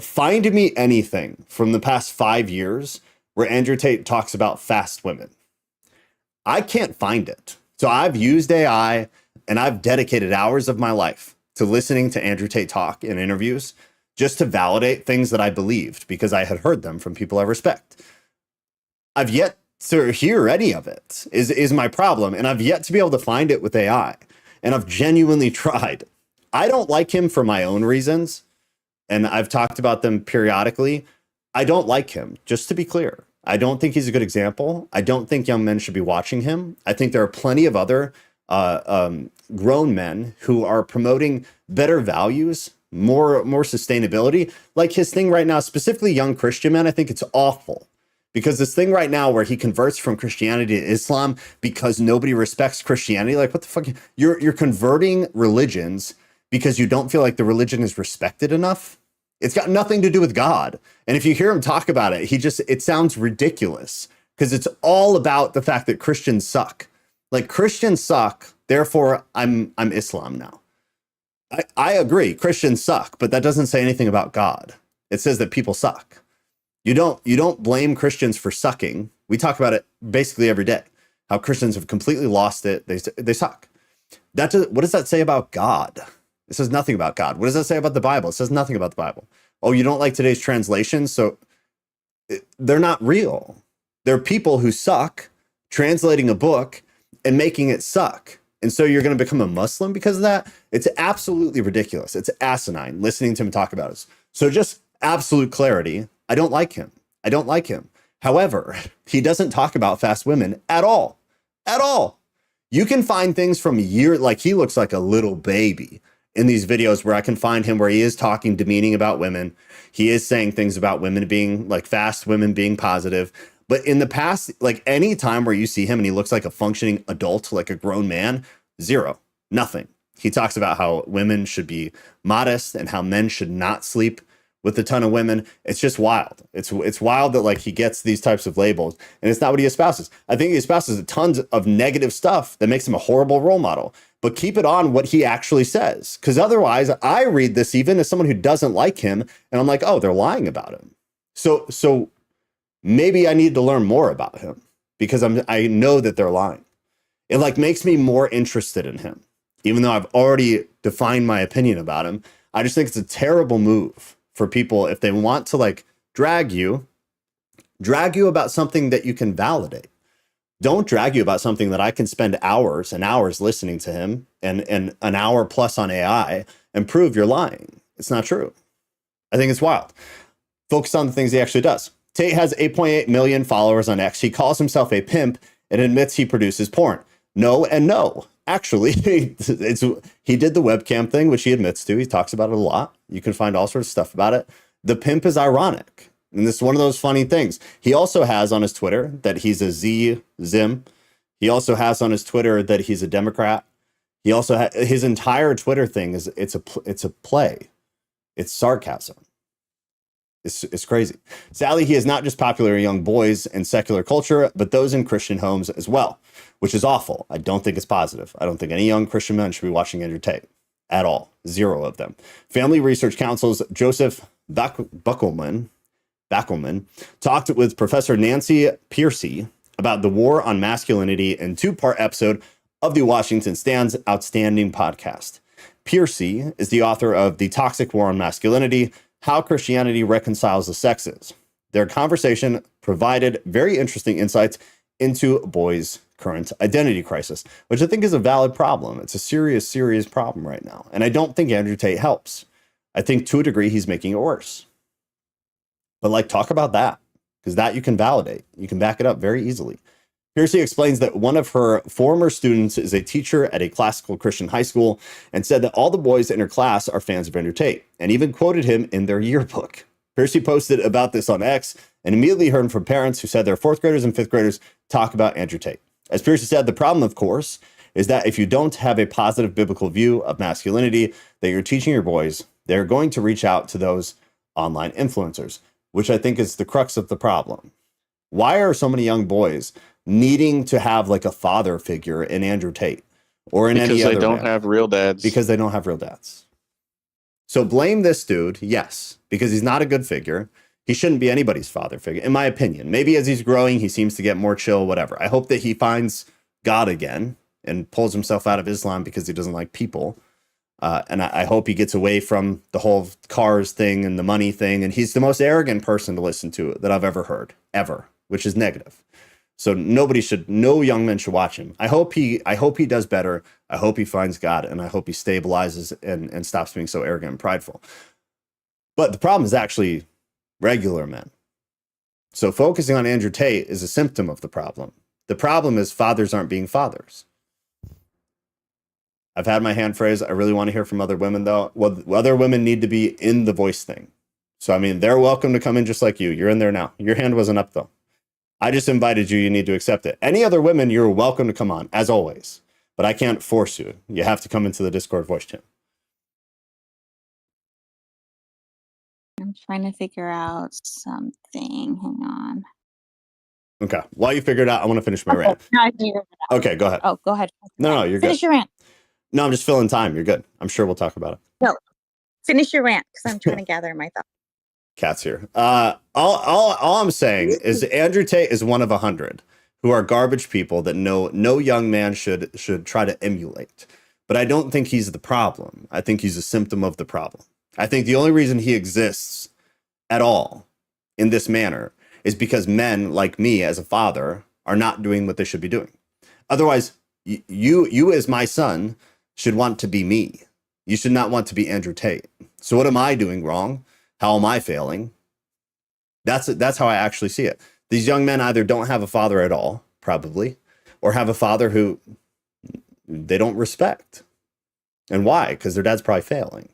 find me anything from the past 5 years where Andrew Tate talks about fast women. I can't find it. So I've used AI, and I've dedicated hours of my life to listening to Andrew Tate talk in interviews, just to validate things that I believed, because I had heard them from people I respect. I've yet to hear any of it, is my problem. And I've yet to be able to find it with AI. And I've genuinely tried. I don't like him for my own reasons, and I've talked about them periodically. I don't like him, just to be clear. I don't think he's a good example. I don't think young men should be watching him. I think there are plenty of other grown men who are promoting better values, more sustainability. Like his thing right now, specifically young Christian men, I think it's awful. Because this thing right now where he converts from Christianity to Islam because nobody respects Christianity, like what the fuck? You're converting religions because you don't feel like the religion is respected enough. It's got nothing to do with God. And if you hear him talk about it, it sounds ridiculous, because it's all about the fact that Christians suck. Like, Christians suck, therefore I'm Islam now. I agree, Christians suck, but that doesn't say anything about God. It says that people suck. You don't blame Christians for sucking. We talk about it basically every day, how Christians have completely lost it. They suck. What does that say about God? It says nothing about God. What does that say about the Bible? It says nothing about the Bible. Oh, you don't like today's translation? So they're not real. They're people who suck translating a book and making it suck. And so you're going to become a Muslim because of that? It's absolutely ridiculous. It's asinine listening to him talk about it. So just absolute clarity. I don't like him. I don't like him. However, he doesn't talk about fast women at all. At all. You can find things from like he looks like a little baby in these videos where I can find him where he is talking demeaning about women. He is saying things about women being like fast women being positive. But in the past, like any time where you see him and he looks like a functioning adult, like a grown man, zero, nothing. He talks about how women should be modest and how men should not sleep with a ton of women. It's just wild. It's wild that like he gets these types of labels and it's not what he espouses. I think he espouses tons of negative stuff that makes him a horrible role model. But keep it on what he actually says. Because otherwise, I read this even as someone who doesn't like him and I'm like, oh, they're lying about him. So maybe I need to learn more about him because I know that they're lying. It like makes me more interested in him, even though I've already defined my opinion about him. I just think it's a terrible move for people if they want to like drag you about something that you can validate. Don't drag you about something that I can spend hours and hours listening to him and an hour plus on AI and prove you're lying. It's not true. I think it's wild. Focus on the things he actually does. Tate has 8.8 million followers on X. He calls himself a pimp and admits he produces porn. No and no. Actually, he did the webcam thing, which he admits to. He talks about it a lot. You can find all sorts of stuff about it. The pimp is ironic. And this is one of those funny things. He also has on his Twitter that he's a Zim. He also has on his Twitter that he's a Democrat. He also his entire Twitter thing is it's a play. It's sarcasm. It's crazy. Sadly, he is not just popular in young boys and secular culture, but those in Christian homes as well, which is awful. I don't think it's positive. I don't think any young Christian men should be watching Andrew Tate at all. Zero of them. Family Research Council's Joseph Backelman talked with Professor Nancy Piercy about the war on masculinity in two-part episode of the Washington Stand's outstanding podcast. Piercy is the author of The Toxic War on Masculinity, How Christianity Reconciles the Sexes. Their conversation provided very interesting insights into boys' current identity crisis, which I think is a valid problem. It's a serious, serious problem right now. And I don't think Andrew Tate helps. I think to a degree he's making it worse. But like, talk about that, because that you can validate. You can back it up very easily. Piercy explains that one of her former students is a teacher at a classical Christian high school and said that all the boys in her class are fans of Andrew Tate and even quoted him in their yearbook. Piercy posted about this on X and immediately heard from parents who said their fourth graders and fifth graders talk about Andrew Tate. As Piercy said, the problem, of course, is that if you don't have a positive biblical view of masculinity that you're teaching your boys, they're going to reach out to those online influencers, which I think is the crux of the problem. Why are so many young boys needing to have like a father figure in Andrew Tate or in any other because they don't have real dads? Because they don't have real dads. So blame this dude, yes, because he's not a good figure. He shouldn't be anybody's father figure, in my opinion. Maybe as he's growing, he seems to get more chill, whatever. I hope that he finds God again and pulls himself out of Islam because he doesn't like people. And I hope he gets away from the whole cars thing and the money thing. And he's the most arrogant person to listen to that I've ever heard, ever, which is negative. So no young man should watch him. I hope he does better. I hope he finds God, and I hope he stabilizes and stops being so arrogant and prideful. But the problem is actually regular men. So focusing on Andrew Tate is a symptom of the problem. The problem is fathers aren't being fathers. I've had my hand phrased. I really want to hear from other women, though. Well, other women need to be in the voice thing. So, I mean, they're welcome to come in just like you. You're in there now. Your hand wasn't up, though. I just invited you. You need to accept it. Any other women, you're welcome to come on, as always. But I can't force you. You have to come into the Discord voice chat. I'm trying to figure out something. Hang on. Okay. While you figure it out, I want to finish my rant. No, I figured it out. Okay, go ahead. Oh, go ahead. No, you're Finish good. your rant. No, I'm just filling time. You're good. I'm sure we'll talk about it. No, finish your rant because I'm trying to gather my thoughts. Cat's here. All I'm saying is Andrew Tate is one of 100 who are garbage people that no young man should try to emulate. But I don't think he's the problem. I think he's a symptom of the problem. I think the only reason he exists at all in this manner is because men like me as a father are not doing what they should be doing. Otherwise, You as my son should want to be me. You should not want to be Andrew Tate. So what am I doing wrong? How am I failing? That's how I actually see it. These young men either don't have a father at all, probably, or have a father who they don't respect. And why? Because their dad's probably failing.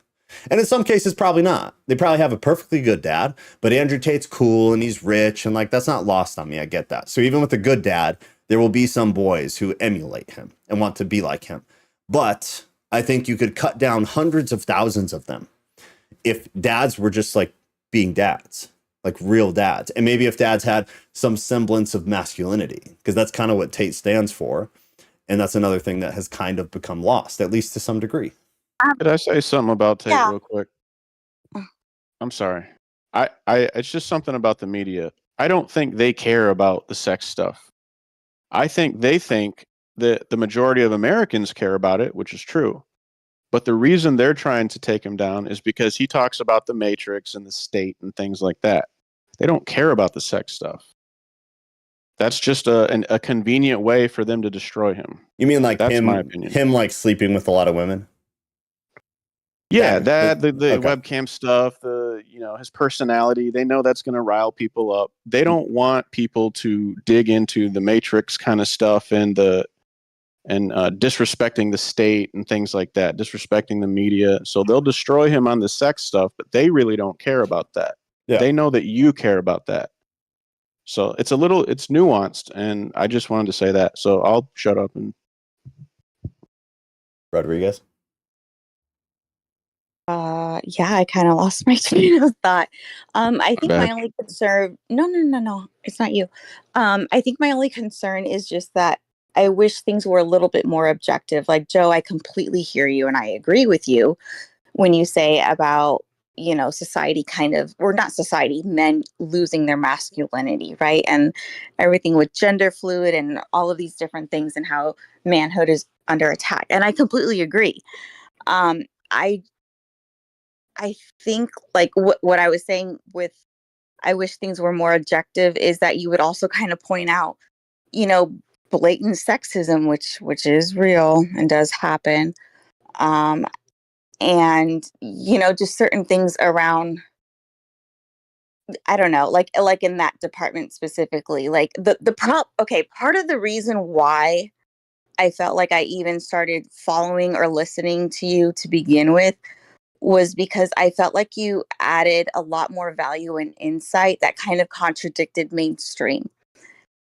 And in some cases, probably not. They probably have a perfectly good dad, but Andrew Tate's cool and he's rich, and like that's not lost on me. I get that. So even with a good dad, there will be some boys who emulate him and want to be like him. But I think you could cut down hundreds of thousands of them if dads were just like being dads, like real dads. And maybe if dads had some semblance of masculinity, because that's kind of what Tate stands for. And that's another thing that has kind of become lost, at least to some degree. Could I say something about Tate Yeah. real quick? I'm sorry. It's just something about the media. I don't think they care about the sex stuff. I think they think that the majority of Americans care about it, which is true. But the reason they're trying to take him down is because he talks about the Matrix and the state and things like that. They don't care about the sex stuff. That's just a convenient way for them to destroy him. You mean like That's my opinion. him like sleeping with a lot of women? Yeah, the okay. webcam stuff, his personality, they know that's going to rile people up. They don't want people to dig into the Matrix kind of stuff and disrespecting the state and things like that, disrespecting the media. So they'll destroy him on the sex stuff, but they really don't care about that. Yeah. They know that you care about that. So it's nuanced, and I just wanted to say that. So I'll shut up. And Rodriguez? Yeah, I kind of lost my train of thought. I think my only concern, no, it's not you. I think my only concern is just that I wish things were a little bit more objective. Like, Joe, I completely hear you and I agree with you when you say about, society not society, men losing their masculinity, right? And everything with gender fluid and all of these different things and how manhood is under attack. And I completely agree. I think like what I was saying with I wish things were more objective is that you would also kind of point out, blatant sexism, which is real and does happen. And, just certain things around, I don't know, like in that department specifically, like part of the reason why I felt like I even started following or listening to you to begin with was because I felt like you added a lot more value and insight that kind of contradicted mainstream.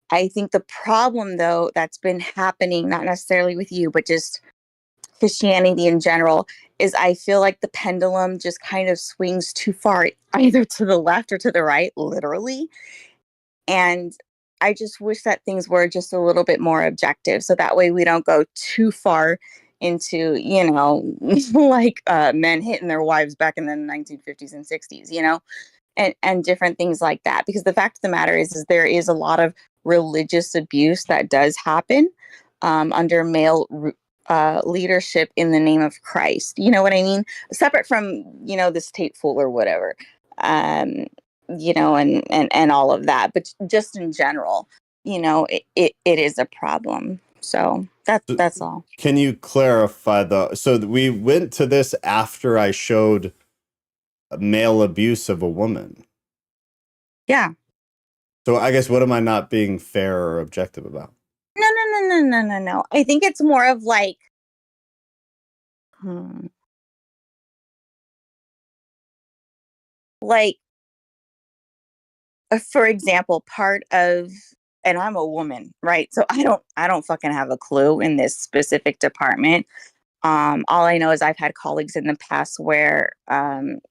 I think the problem, though, that's been happening, not necessarily with you, but just Christianity in general, is I feel like the pendulum just kind of swings too far, either to the left or to the right, literally. And I just wish that things were just a little bit more objective. So that way we don't go too far into, like men hitting their wives back in the 1950s and 60s, and different things like that. Because the fact of the matter is there is a lot of religious abuse that does happen under male leadership in the name of Christ. You know what I mean? Separate from, this Tate fool or whatever. And all of that, but just in general, it is a problem. So that's all. Can you clarify so we went to this after I showed male abuse of a woman? Yeah. So I guess what am I not being fair or objective about? No. I think it's more of like, like, for example, part of, and I'm a woman, right? So I don't fucking have a clue in this specific department. All I know is I've had colleagues in the past where, going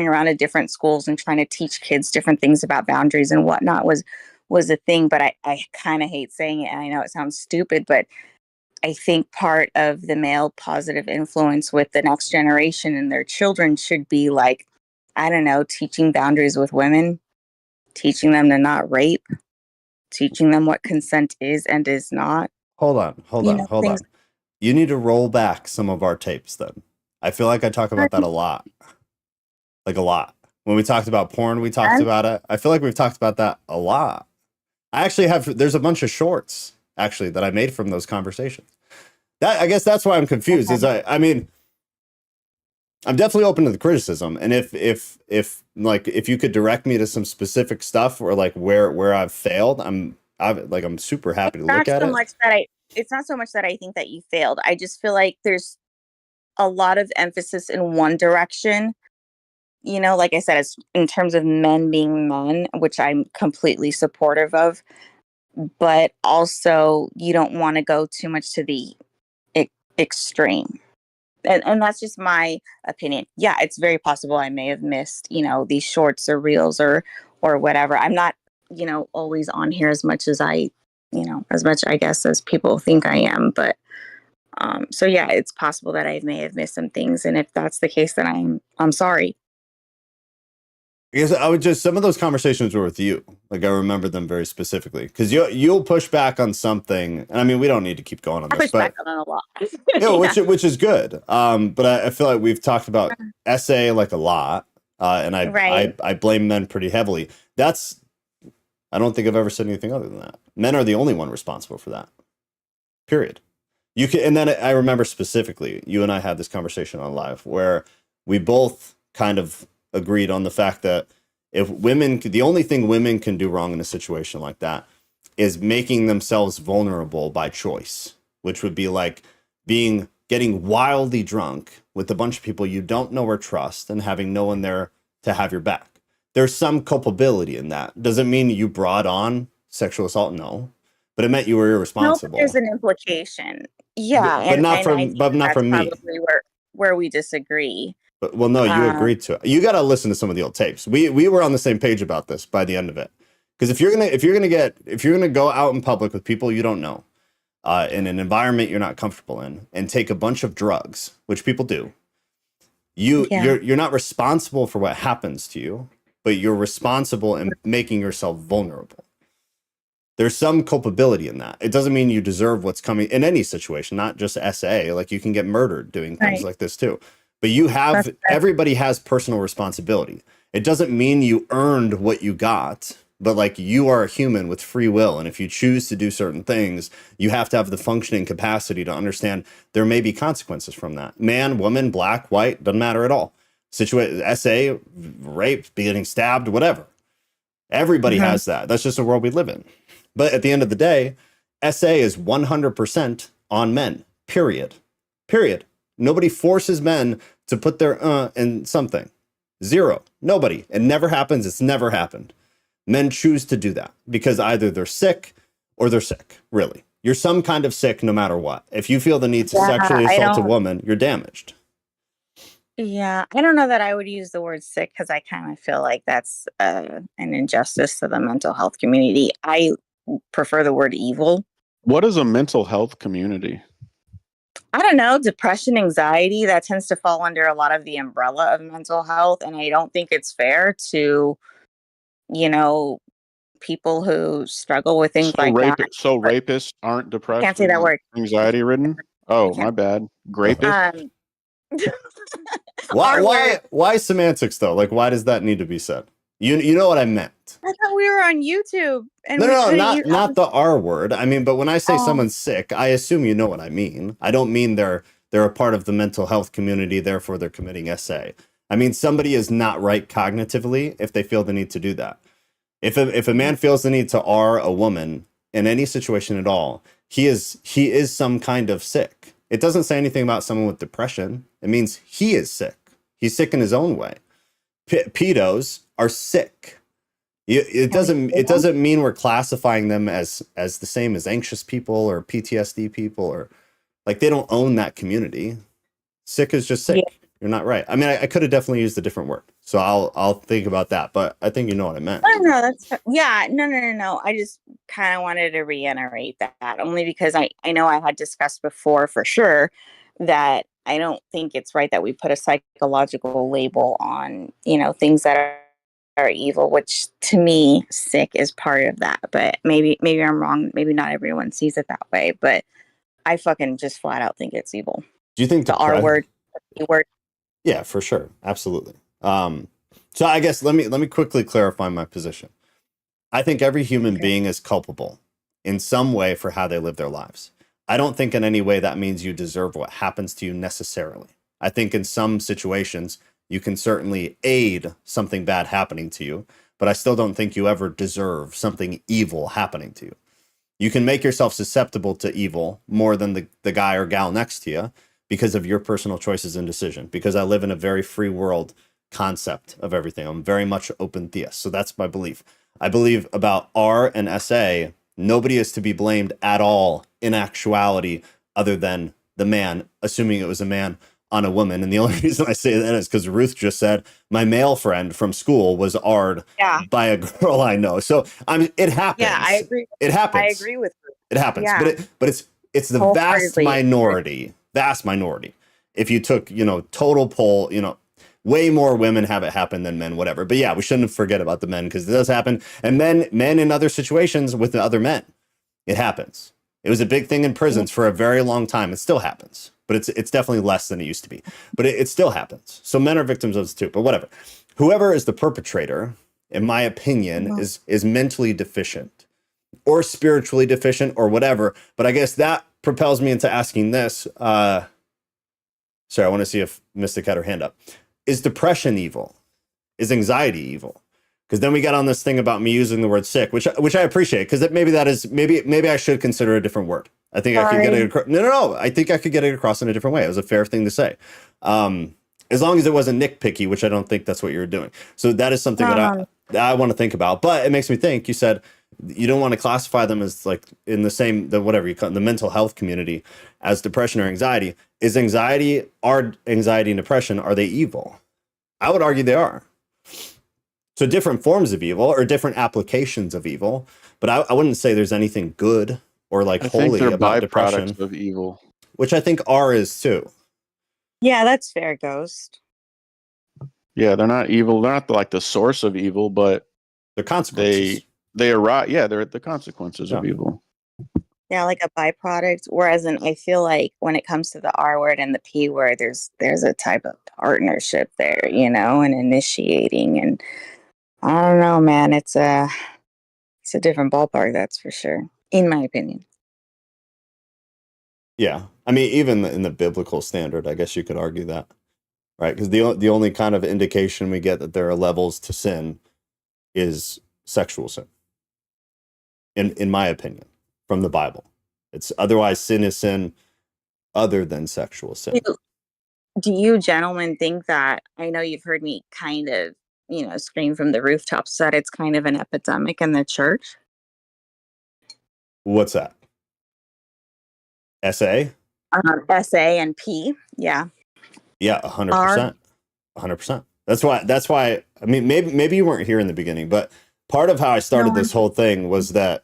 around to different schools and trying to teach kids different things about boundaries and whatnot was a thing. But I kind of hate saying it. And I know it sounds stupid, but I think part of the male positive influence with the next generation and their children should be like, I don't know, teaching boundaries with women, teaching them to not rape, teaching them what consent is and is not. Hold on. You need to roll back some of our tapes then. I feel like I talk about that a lot. Like a lot. When we talked about porn, we talked about it. I feel like we've talked about that a lot. I actually there's a bunch of shorts actually that I made from those conversations. I guess that's why I'm confused. Is I mean, I'm definitely open to the criticism, and if you could direct me to some specific stuff or like where I've failed, I'm super happy to look at it. It's not so much that I think that you failed. I just feel like there's a lot of emphasis in one direction. You know, like I said, it's in terms of men being men, which I'm completely supportive of. But also, you don't want to go too much to the extreme. And that's just my opinion. Yeah, it's very possible I may have missed, these shorts or reels or whatever. I'm not, always on here as much as I guess as people think I am. But so yeah, it's possible that I may have missed some things. And if that's the case, then I'm sorry. I guess some of those conversations were with you. Like I remember them very specifically because you'll push back on something, and I mean we don't need to keep going on this, push back on it a lot. Yeah. which is good. But I feel like we've talked about SA like a lot, and I blame men pretty heavily. I don't think I've ever said anything other than that. Men are the only one responsible for that. Period. And then I remember specifically you and I had this conversation on live where we both kind of agreed on the fact that the only thing women can do wrong in a situation like that is making themselves vulnerable by choice, which would be like getting wildly drunk with a bunch of people you don't know or trust and having no one there to have your back. There's some culpability in that. Doesn't mean you brought on sexual assault, no, but it meant you were irresponsible. There's an implication, yeah, but not from me. Probably where we disagree. But, well, no, you agreed to it. You got to listen to some of the old tapes. We were on the same page about this by the end of it. Because if you're gonna go out in public with people you don't know, in an environment you're not comfortable in, and take a bunch of drugs, which people do, you're not responsible for what happens to you, but you're responsible in making yourself vulnerable. There's some culpability in that. It doesn't mean you deserve what's coming in any situation, not just SA. Like you can get murdered doing things like this too. But everybody has personal responsibility. It doesn't mean you earned what you got, but like you are a human with free will. And if you choose to do certain things, you have to have the functioning capacity to understand there may be consequences from that. Man, woman, black, white, doesn't matter at all. SA, rape, getting stabbed, whatever. Everybody has that. That's just the world we live in. But at the end of the day, SA is 100% on men, period. Nobody forces men to put their in something. Zero. Nobody. It never happens. It's never happened. Men choose to do that because either they're sick or they're sick, really. You're some kind of sick no matter what. If you feel the need to sexually assault a woman, you're damaged. Yeah, I don't know that I would use the word sick because I kind of feel like that's an injustice to the mental health community. I prefer the word evil. What is a mental health community? I don't know, depression, anxiety, that tends to fall under a lot of the umbrella of mental health. And I don't think it's fair to, people who struggle with things that. So rapists aren't depressed? Can't say that word. Anxiety ridden? Oh, my bad. Grapist? Why semantics though? Like, why does that need to be said? You know what I meant. I thought we were on YouTube. And not the R word. I mean, but when I say someone's sick, I assume you know what I mean. I don't mean they're a part of the mental health community, therefore they're committing SA. I mean, somebody is not right cognitively if they feel the need to do that. If a man feels the need to R a woman in any situation at all, he is some kind of sick. It doesn't say anything about someone with depression. It means he is sick. He's sick in his own way. Pedos are sick. It doesn't mean we're classifying them as the same as anxious people or PTSD people, or like they don't own that community. Sick is just sick. Yeah. You're not right. I mean, I could have definitely used a different word, so I'll think about that. But I think you know what I meant. No, no. I just kind of wanted to reiterate that only because I know I had discussed before for sure that I don't think it's right that we put a psychological label on things that are evil, which to me, sick is part of that. But maybe I'm wrong. Maybe not everyone sees it that way. But I fucking just flat out think it's evil. Do you think the R word, the word? Yeah, for sure, absolutely. So I guess let me quickly clarify my position. I think every human being is culpable in some way for how they live their lives. I don't think in any way that means you deserve what happens to you necessarily. I think in some situations you can certainly aid something bad happening to you, but I still don't think you ever deserve something evil happening to you. You can make yourself susceptible to evil more than the guy or gal next to you because of your personal choices and decision, because I live in a very free world concept of everything. I'm very much open theist. So that's my belief. I believe about R and SA, nobody is to be blamed at all in actuality other than the man, assuming it was a man on a woman. And the only reason I say that is because Ruth just said my male friend from school was R'd by a girl I know. So it happens. Yeah, I agree. It happens. I agree with her. It happens. Yeah. But it's the vast minority. If you took, total poll, way more women have it happen than men, whatever. But yeah, we shouldn't forget about the men because it does happen. And men in other situations with other men, it happens. It was a big thing in prisons for a very long time. It still happens, but it's definitely less than it used to be. But it still happens. So men are victims of this too. But whatever. Whoever is the perpetrator, in my opinion, is mentally deficient or spiritually deficient or whatever. But I guess that propels me into asking this. Sorry, I want to see if Mystic had her hand up. Is depression evil? Is anxiety evil? Because then we got on this thing about me using the word sick, which I appreciate, because maybe I should consider a different word. I think I could get it across. No. I think I could get it across in a different way. It was a fair thing to say. As long as it wasn't nitpicky, which I don't think that's what you're doing. So that is something that I want to think about. But it makes me think, you said you don't want to classify them as like in the same, whatever you call it, the mental health community as depression or anxiety. Are anxiety and depression, are they evil? I would argue they are. So different forms of evil or different applications of evil, but I wouldn't say there's anything good or like holy about depression of evil, which I think R is too. Yeah, that's fair, Ghost. Yeah, they're not evil. They're not like the source of evil, but they're consequences. They arise. Yeah, they're the consequences of evil. Yeah, like a byproduct. Whereas I feel like when it comes to the R word and the P word, there's a type of partnership there, and initiating. And I don't know, man. It's a different ballpark, that's for sure, in my opinion. Yeah, I mean, even in the biblical standard, I guess you could argue that, right? Because the only kind of indication we get that there are levels to sin is sexual sin. In my opinion, from the Bible, it's otherwise sin is sin, other than sexual sin. Do you gentlemen think that? I know you've heard me kind of, scream from the rooftops that it's kind of an epidemic in the church. What's that? SA? SA and P, yeah. Yeah, 100%. 100%. That's why. I mean, maybe you weren't here in the beginning, but part of how I started this whole thing was that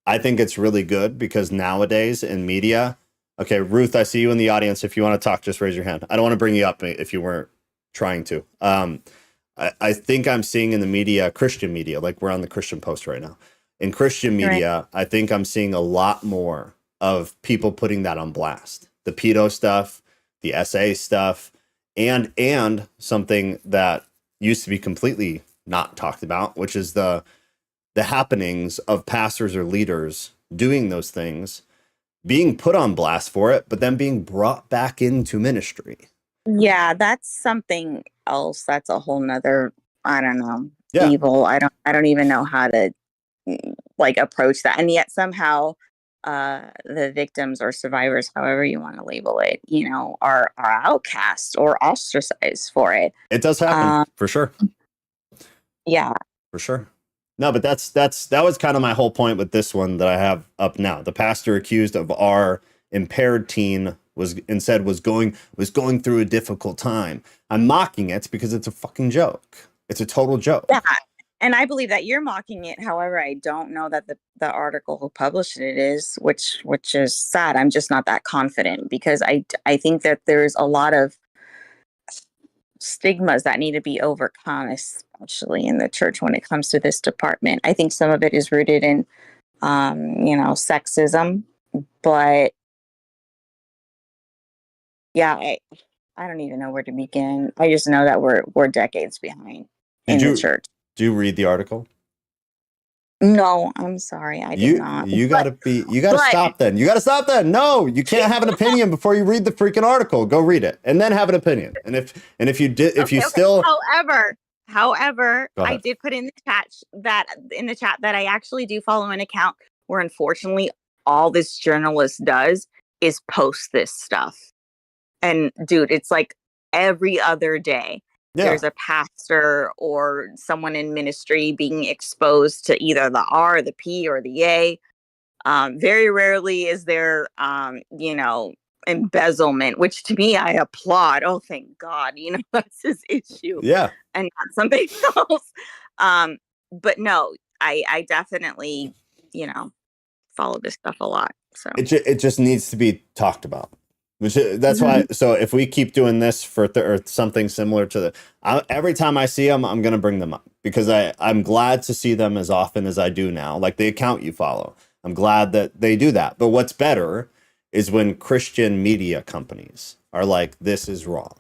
I think it's really good because nowadays in media. Okay, Ruth, I see you in the audience. If you want to talk, just raise your hand. I don't want to bring you up if you weren't trying to. I think I'm seeing in the media, Christian media, like we're on the Christian Post right now. In Christian media, right. I think I'm seeing a lot more of people putting that on blast. The pedo stuff, the SA stuff, and something that used to be completely not talked about, which is the happenings of pastors or leaders doing those things, being put on blast for it, but then being brought back into ministry. Yeah, that's something else. That's a whole nother, I don't know, evil. I don't even know how to approach that. And yet somehow the victims or survivors, however you want to label it, are outcast or ostracized for it. It does happen for sure. Yeah, for sure. No, but that was kind of my whole point with this one that I have up now. The pastor accused of our impaired teen was going through a difficult time. I'm mocking it because it's a fucking joke. It's a total joke. Yeah. And I believe that you're mocking it. However, I don't know that the article who published it is, which is sad. I'm just not that confident because I think that there's a lot of stigmas that need to be overcome, especially in the church when it comes to this department. I think some of it is rooted in, sexism, but yeah, I don't even know where to begin. I just know that we're decades behind in the church. Do you read the article? No, I'm sorry, I did not. You gotta stop then. You gotta stop then. No, you can't have an opinion before you read the freaking article. Go read it and then have an opinion. And if you did, if you still, however, I did put in the chat that I actually do follow an account where unfortunately all this journalist does is post this stuff. And dude, it's like every other day. There's a pastor or someone in ministry being exposed to either the R, the P, or the A. Very rarely is there, embezzlement, which to me, I applaud. Oh, thank God, that's his issue. Yeah. And not something else. But no, I definitely, follow this stuff a lot. So it just needs to be talked about. That's why. So if we keep doing this for or something similar to every time I see them, I'm going to bring them up because I'm glad to see them as often as I do now. Like the account you follow, I'm glad that they do that. But what's better is when Christian media companies are like, this is wrong.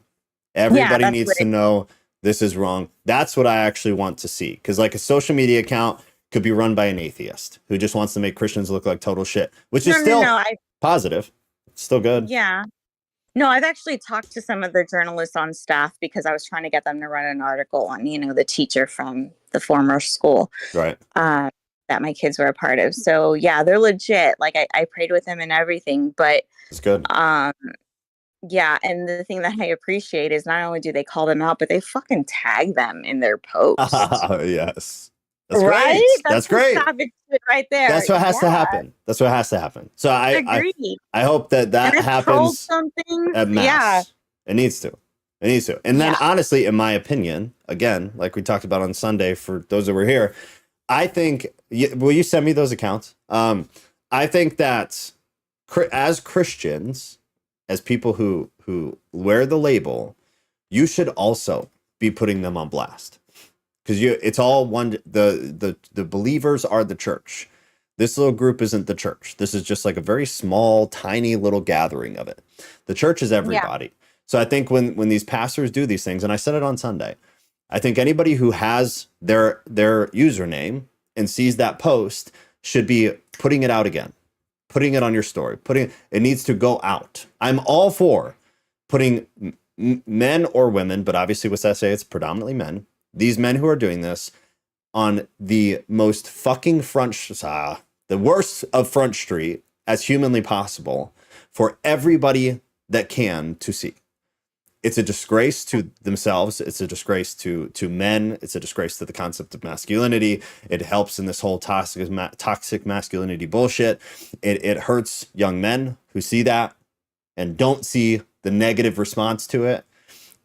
Everybody needs to know this is wrong. That's what I actually want to see. Because like a social media account could be run by an atheist who just wants to make Christians look like total shit, which is still positive. Still good. Yeah. No, I've actually talked to some of the journalists on staff because I was trying to get them to run an article on, the teacher from the former school. Right. That my kids were a part of. So yeah, they're legit. Like I prayed with them and everything, but it's good. Yeah, and the thing that I appreciate is not only do they call them out, but they fucking tag them in their posts. Yes. That's right? Great. That's great. Savage shit right there. That's what has to happen. That's what has to happen. So I hope that happens at mass. Yeah. It needs to. And then honestly, in my opinion, again, like we talked about on Sunday, for those that were here, I think, will you send me those accounts? I think that as Christians, as people who wear the label, you should also be putting them on blast. Because it's all one. The believers are the church. This little group isn't the church. This is just like a very small, tiny little gathering of it. The church is everybody. Yeah. So I think when these pastors do these things, and I said it on Sunday, I think anybody who has their username and sees that post should be putting it out again, putting it on your story, it needs to go out. I'm all for putting men or women, but obviously with SA, it's predominantly men. These men who are doing this on the most fucking the worst of Front Street as humanly possible for everybody that can to see. It's a disgrace to themselves. It's a disgrace to men. It's a disgrace to the concept of masculinity. It helps in this whole toxic masculinity bullshit. It hurts young men who see that and don't see the negative response to it.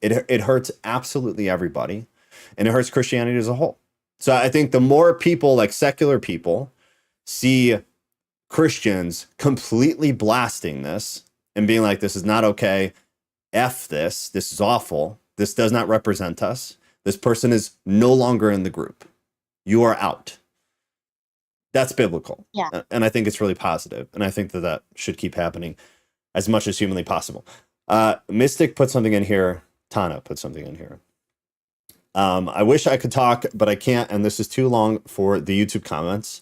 It hurts absolutely everybody. And it hurts Christianity as a whole. So I think the more people, like secular people, see Christians completely blasting this and being like, this is not okay. F this. This is awful. This does not represent us. This person is no longer in the group. You are out. That's biblical. Yeah. And I think it's really positive. And I think that should keep happening as much as humanly possible. Mystic put something in here. Tana put something in here. I wish I could talk, but I can't, and this is too long for the YouTube comments.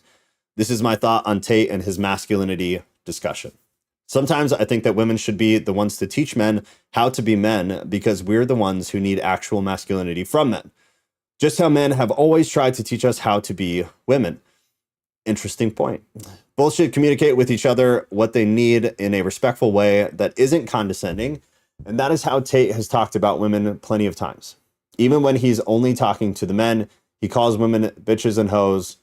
This is my thought on Tate and his masculinity discussion. Sometimes I think that women should be the ones to teach men how to be men because we're the ones who need actual masculinity from men. Just how men have always tried to teach us how to be women. Interesting point. Both should communicate with each other what they need in a respectful way that isn't condescending, and that is how Tate has talked about women plenty of times. Even when he's only talking to the men, he calls women bitches and hoes.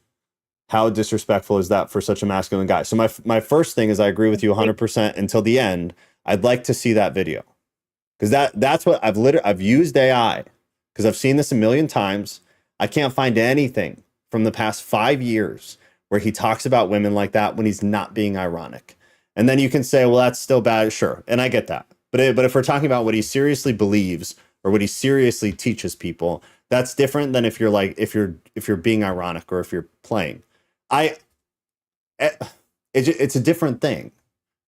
How disrespectful is that for such a masculine guy? So my first thing is I agree with you 100% until the end. I'd like to see that video. Because that's what I've used AI. Because I've seen this a million times. I can't find anything from the past 5 years where he talks about women like that when he's not being ironic. And then you can say, well, that's still bad. Sure. And I get that. But if we're talking about what he seriously believes or what he seriously teaches people, that's different than if you're being ironic or if you're playing. It's a different thing.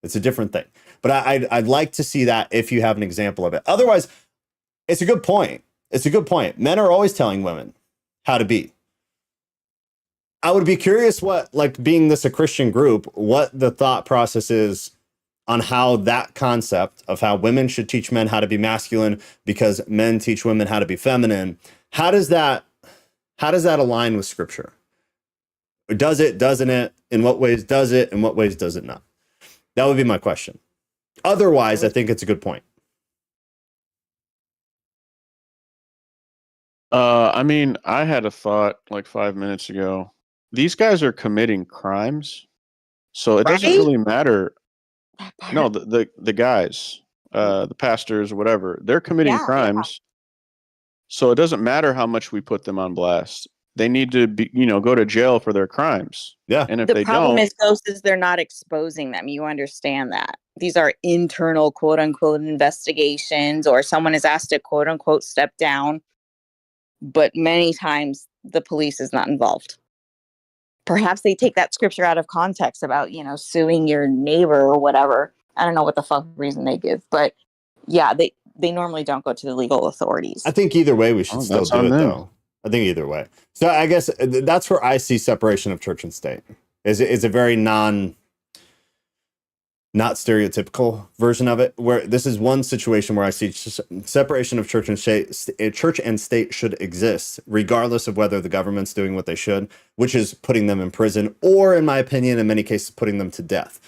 It's a different thing. But I'd like to see that if you have an example of it. Otherwise, it's a good point. It's a good point. Men are always telling women how to be. I would be curious what, like, being this a Christian group, what the thought process is on how that concept of how women should teach men how to be masculine because men teach women how to be feminine. How does that align with scripture? Or does it, doesn't it? In what ways does it? In what ways does it not? That would be my question. Otherwise, I think it's a good point. I mean, I had a thought like 5 minutes ago. These guys are committing crimes, so it doesn't Right? really matter. That part. No, the guys, the pastors, whatever, they're committing crimes. So it doesn't matter how much we put them on blast. They need to be, go to jail for their crimes. Yeah. And if The they problem don't, is, Ghost, is they're not exposing them. You understand that. These are internal, quote unquote, investigations, or someone is asked to, quote unquote, step down. But many times the police is not involved. Perhaps they take that scripture out of context about, suing your neighbor or whatever. I don't know what the fuck reason they give, but yeah, they normally don't go to the legal authorities. I think either way we should still that's do on it, them. though. I think either way. So I guess that's where I see separation of church and state. Is a very not stereotypical version of it, where this is one situation where I see separation of church and state. Church and state should exist regardless of whether the government's doing what they should, which is putting them in prison, or in my opinion, in many cases, putting them to death.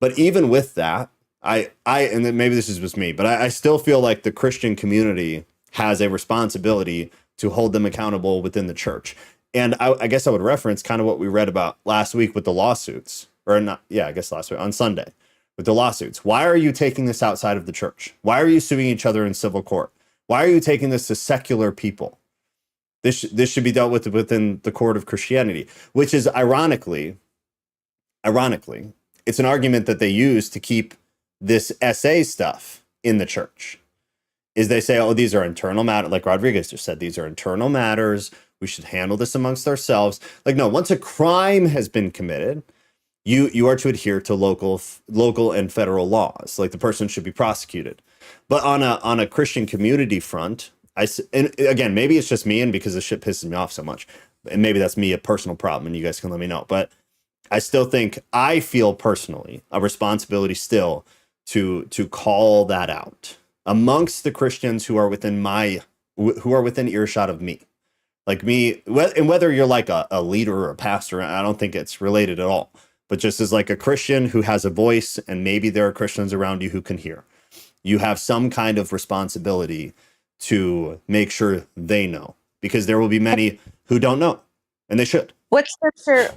But even with that, I and then maybe this is just me, but I still feel like the Christian community has a responsibility to hold them accountable within the church. And I guess I would reference kind of what we read about last week with the lawsuits, or not. Yeah, I guess last week on Sunday with the lawsuits. Why are you taking this outside of the church? Why are you suing each other in civil court? Why are you taking this to secular people? This should be dealt with within the court of Christianity, which is ironically, it's an argument that they use to keep this SA stuff in the church. Is they say, oh, these are internal matters. Like Rodriguez just said, these are internal matters. We should handle this amongst ourselves. Like, no, once a crime has been committed, you are to adhere to local and federal laws. Like, the person should be prosecuted. But on a Christian community front, and again, maybe it's just me, and because this shit pisses me off so much, and maybe that's me, a personal problem, and you guys can let me know. But I still think I feel personally a responsibility still to call that out amongst the Christians who are within earshot of me, like me, and whether you're like a leader or a pastor, I don't think it's related at all, but just as like a Christian who has a voice, and maybe there are Christians around you who can hear, you have some kind of responsibility to make sure they know, because there will be many who don't know, and they should. What scripture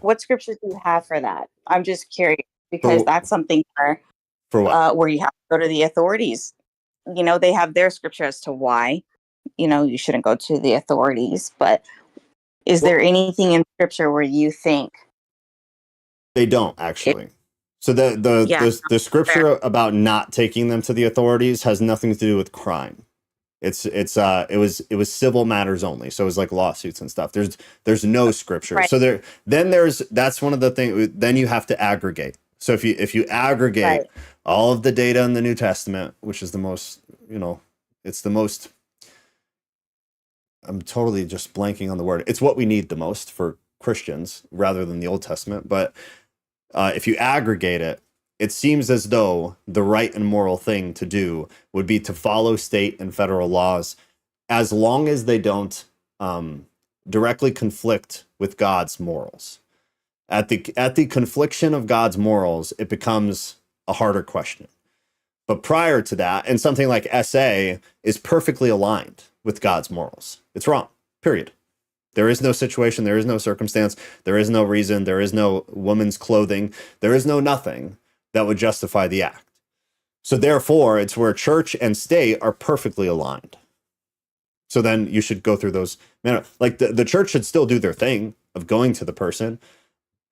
do you have for that? I'm just curious, because that's something for what? Where you have to go to the authorities. They have their scripture as to why, you shouldn't go to the authorities. But is there anything in scripture where you think they don't actually? So the scripture about not taking them to the authorities has nothing to do with crime. It was civil matters only. So it was like lawsuits and stuff. There's no scripture. Right. So that's one of the things. Then you have to aggregate. So if you aggregate all of the data in the New Testament, which is the most, it's the most, I'm totally just blanking on the word. It's what we need the most for Christians rather than the Old Testament. But if you aggregate it, it seems as though the right and moral thing to do would be to follow state and federal laws, as long as they don't directly conflict with God's morals. At the confliction of God's morals, it becomes a harder question. But prior to that, and something like SA is perfectly aligned with God's morals. It's wrong, period. There is no situation, there is no circumstance, there is no reason, there is no woman's clothing, there is no nothing that would justify the act. So therefore, it's where church and state are perfectly aligned. So then you should go through those. Like the church should still do their thing of going to the person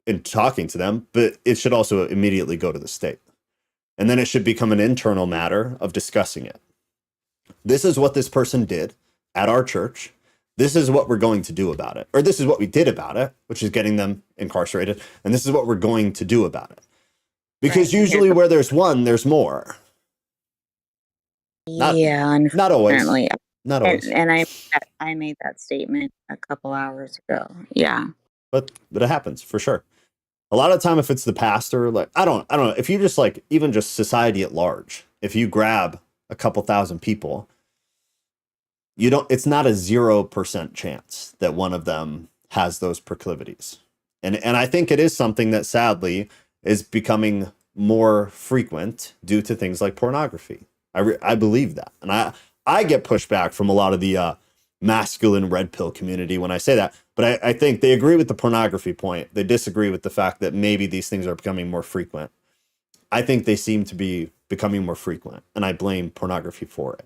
and talking to them, but it should also immediately go to the state. And then it should become an internal matter of discussing it. This is what this person did at our church. This is what we're going to do about it. Or this is what we did about it, which is getting them incarcerated. And this is what we're going to do about it. Because usually where there's one, there's more. Not always. Not always. And I made that statement a couple hours ago. Yeah. but it happens for sure. A lot of the time, if it's the pastor, like I don't know, if you just like even just society at large, if you grab a couple thousand people, it's not a 0% chance that one of them has those proclivities. And I think it is something that sadly is becoming more frequent due to things like pornography. I believe that. And I get pushback from a lot of the masculine red pill community when I say that. But I think they agree with the pornography point. They disagree with the fact that maybe these things are becoming more frequent. I think they seem to be becoming more frequent, and I blame pornography for it.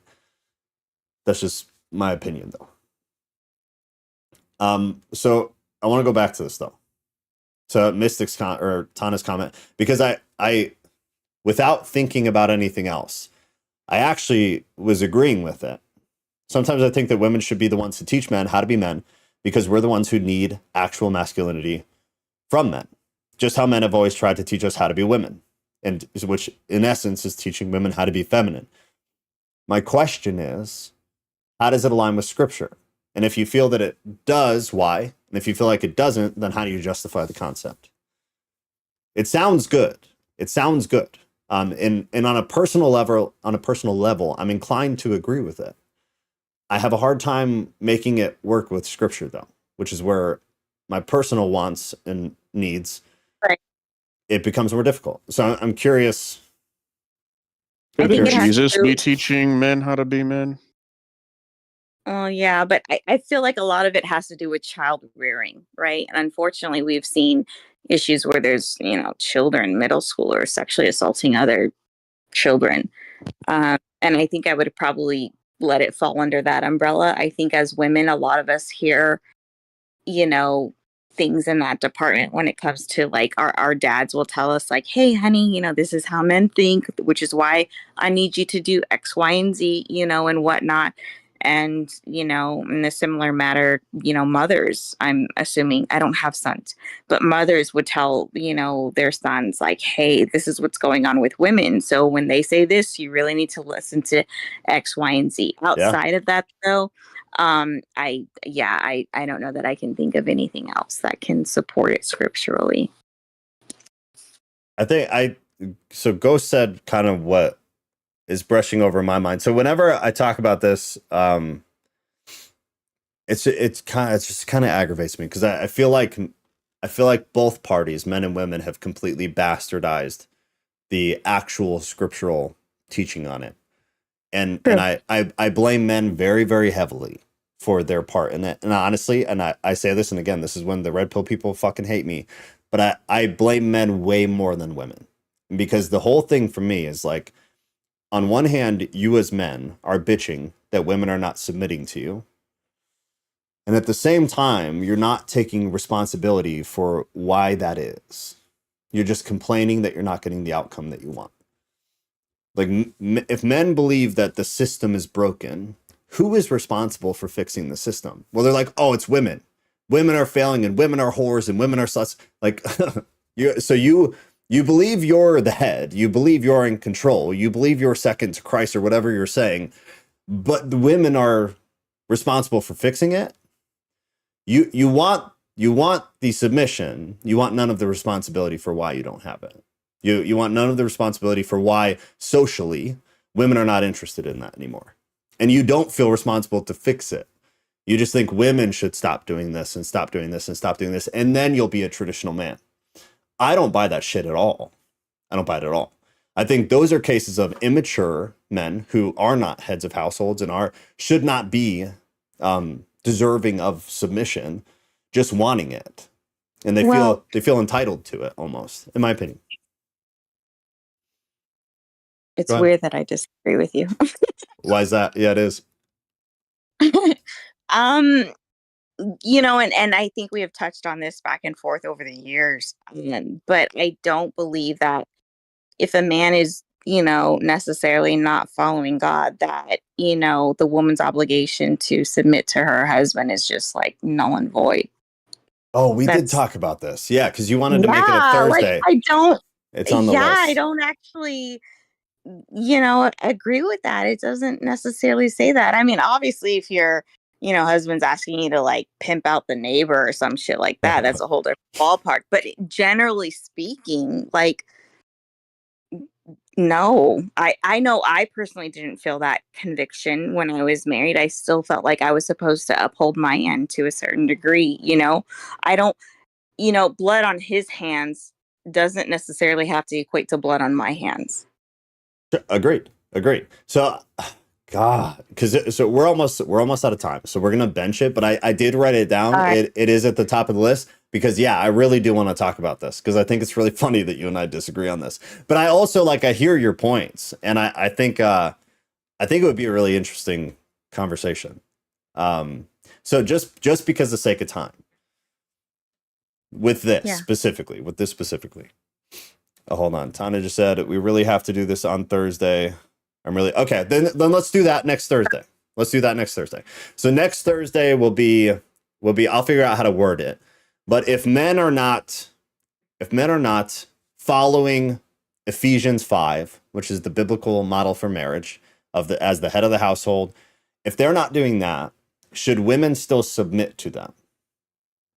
That's just my opinion, though. So I want to go back to this, though. So Mystic's Tana's comment, because I, without thinking about anything else, I actually was agreeing with it. Sometimes I think that women should be the ones to teach men how to be men, because we're the ones who need actual masculinity from men. Just how men have always tried to teach us how to be women, and which in essence is teaching women how to be feminine. My question is, how does it align with scripture? And if you feel that it does, why? And if you feel like it doesn't, then how do you justify the concept? It sounds good. It sounds good. And on a personal level, I'm inclined to agree with it. I have a hard time making it work with scripture, though, which is where my personal wants and needs, right, it becomes more difficult. So I'm curious. Didn't Jesus be teaching men how to be men? Oh, yeah, but I feel like a lot of it has to do with child rearing, right? And unfortunately, we've seen issues where there's, children, middle schoolers sexually assaulting other children. And I think I would probably let it fall under that umbrella. I think as women, a lot of us hear, things in that department when it comes to like our dads will tell us like, hey, honey, this is how men think, which is why I need you to do X, Y, and Z, and whatnot. And, in a similar matter, mothers, I'm assuming, I don't have sons, but mothers would tell, their sons like, hey, this is what's going on with women. So when they say this, you really need to listen to X, Y, and Z. Outside of that, though, I don't know that I can think of anything else that can support it scripturally. So Ghost said kind of what is brushing over my mind. So whenever I talk about this, it just kind of aggravates me, because I feel like both parties, men and women, have completely bastardized the actual scriptural teaching on it. And I blame men very, very heavily for their part in it. And honestly, and I say this, and again, this is when the red pill people fucking hate me, but I blame men way more than women, because the whole thing for me is like, on one hand, you as men are bitching that women are not submitting to you. And at the same time, you're not taking responsibility for why that is. You're just complaining that you're not getting the outcome that you want. Like, if men believe that the system is broken, who is responsible for fixing the system? Well, they're like, oh, it's women. Women are failing, and women are whores, and women are sluts. Like, you believe you're the head. You believe you're in control. You believe you're second to Christ, or whatever you're saying. But the women are responsible for fixing it. You want the submission. You want none of the responsibility for why you don't have it. You want none of the responsibility for why socially women are not interested in that anymore. And you don't feel responsible to fix it. You just think women should stop doing this and stop doing this and stop doing this, and then you'll be a traditional man. I don't buy that shit at all. I don't buy it at all. I think those are cases of immature men who are not heads of households and should not be deserving of submission, just wanting it. And they feel entitled to it almost, in my opinion. It's weird that I disagree with you. Why is that? Yeah, it is. And I think we have touched on this back and forth over the years. But I don't believe that if a man is, necessarily not following God, that, the woman's obligation to submit to her husband is just like null and void. Oh, we did talk about this. Yeah, because you wanted to make it a Thursday. It's on the list. I don't actually, agree with that. It doesn't necessarily say that. I mean, obviously, if you're, husband's asking you to like pimp out the neighbor or some shit like that. That's a whole different ballpark. But generally speaking, like, no, I know I personally didn't feel that conviction when I was married. I still felt like I was supposed to uphold my end to a certain degree. I don't, blood on his hands doesn't necessarily have to equate to blood on my hands. Agreed. So, God, so we're almost out of time. So we're gonna bench it, but I did write it down. Right. It is at the top of the list because I really do want to talk about this because I think it's really funny that you and I disagree on this. But I also I hear your points, and I think it would be a really interesting conversation. So just because of the sake of time, with this specifically. Oh, hold on. Tana just said we really have to do this on Thursday. I'm really okay. Then let's do that next Thursday. So next Thursday will be I'll figure out how to word it. But if men are not following Ephesians 5, which is the biblical model for marriage as the head of the household, if they're not doing that, should women still submit to them?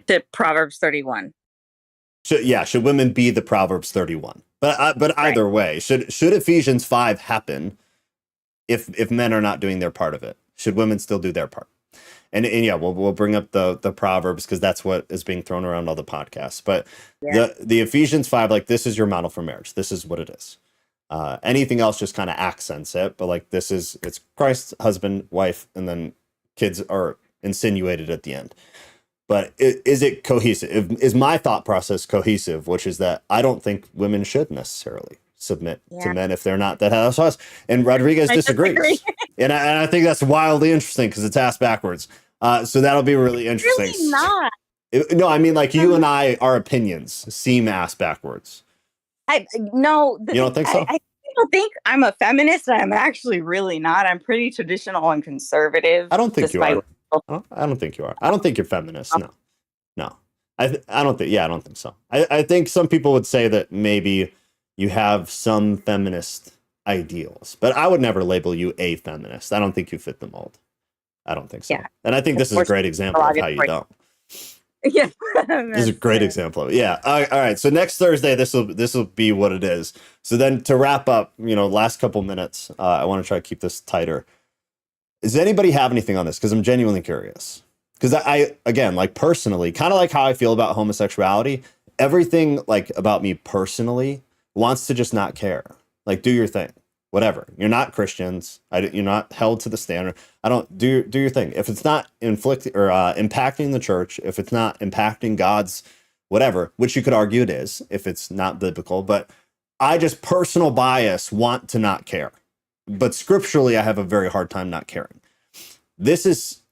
To Proverbs 31. Should women be the Proverbs 31? But either way, should Ephesians 5 happen if men are not doing their part of it? Should women still do their part? And we'll bring up the Proverbs because that's what is being thrown around all the podcasts. But the Ephesians 5, this is your model for marriage. This is what it is. Anything else just kind of accents it. But it's Christ, husband, wife, and then kids are insinuated at the end. But is it cohesive? Is my thought process cohesive, which is that I don't think women should necessarily submit to men if they're not that housewives. And Rodriguez disagrees. and I think that's wildly interesting because it's asked backwards. So that'll be really interesting. Really not. No, I mean, you and I, our opinions seem ass backwards. No. You don't think so? I don't think I'm a feminist. I'm actually really not. I'm pretty traditional and conservative. I don't think you are. I don't think you are. I don't think you're feminist. No. I don't think. Yeah, I don't think so. I think some people would say that maybe you have some feminist ideals, but I would never label you a feminist. I don't think you fit the mold. I don't think so. Yeah. And I think this is a great example of how you don't. Yeah, this is a great example. Yeah. All right. So next Thursday, this will be what it is. So then to wrap up, last couple minutes, I want to try to keep this tighter. Does anybody have anything on this? Because I'm genuinely curious. Because I again, personally, kind of like how I feel about homosexuality, everything about me personally wants to just not care. Do your thing, whatever. You're not Christians. You're not held to the standard. I don't do your thing. If it's not inflicting or impacting the church, if it's not impacting God's whatever, which you could argue it is, if it's not biblical, but I just personal bias want to not care. But scripturally, I have a very hard time not caring. This is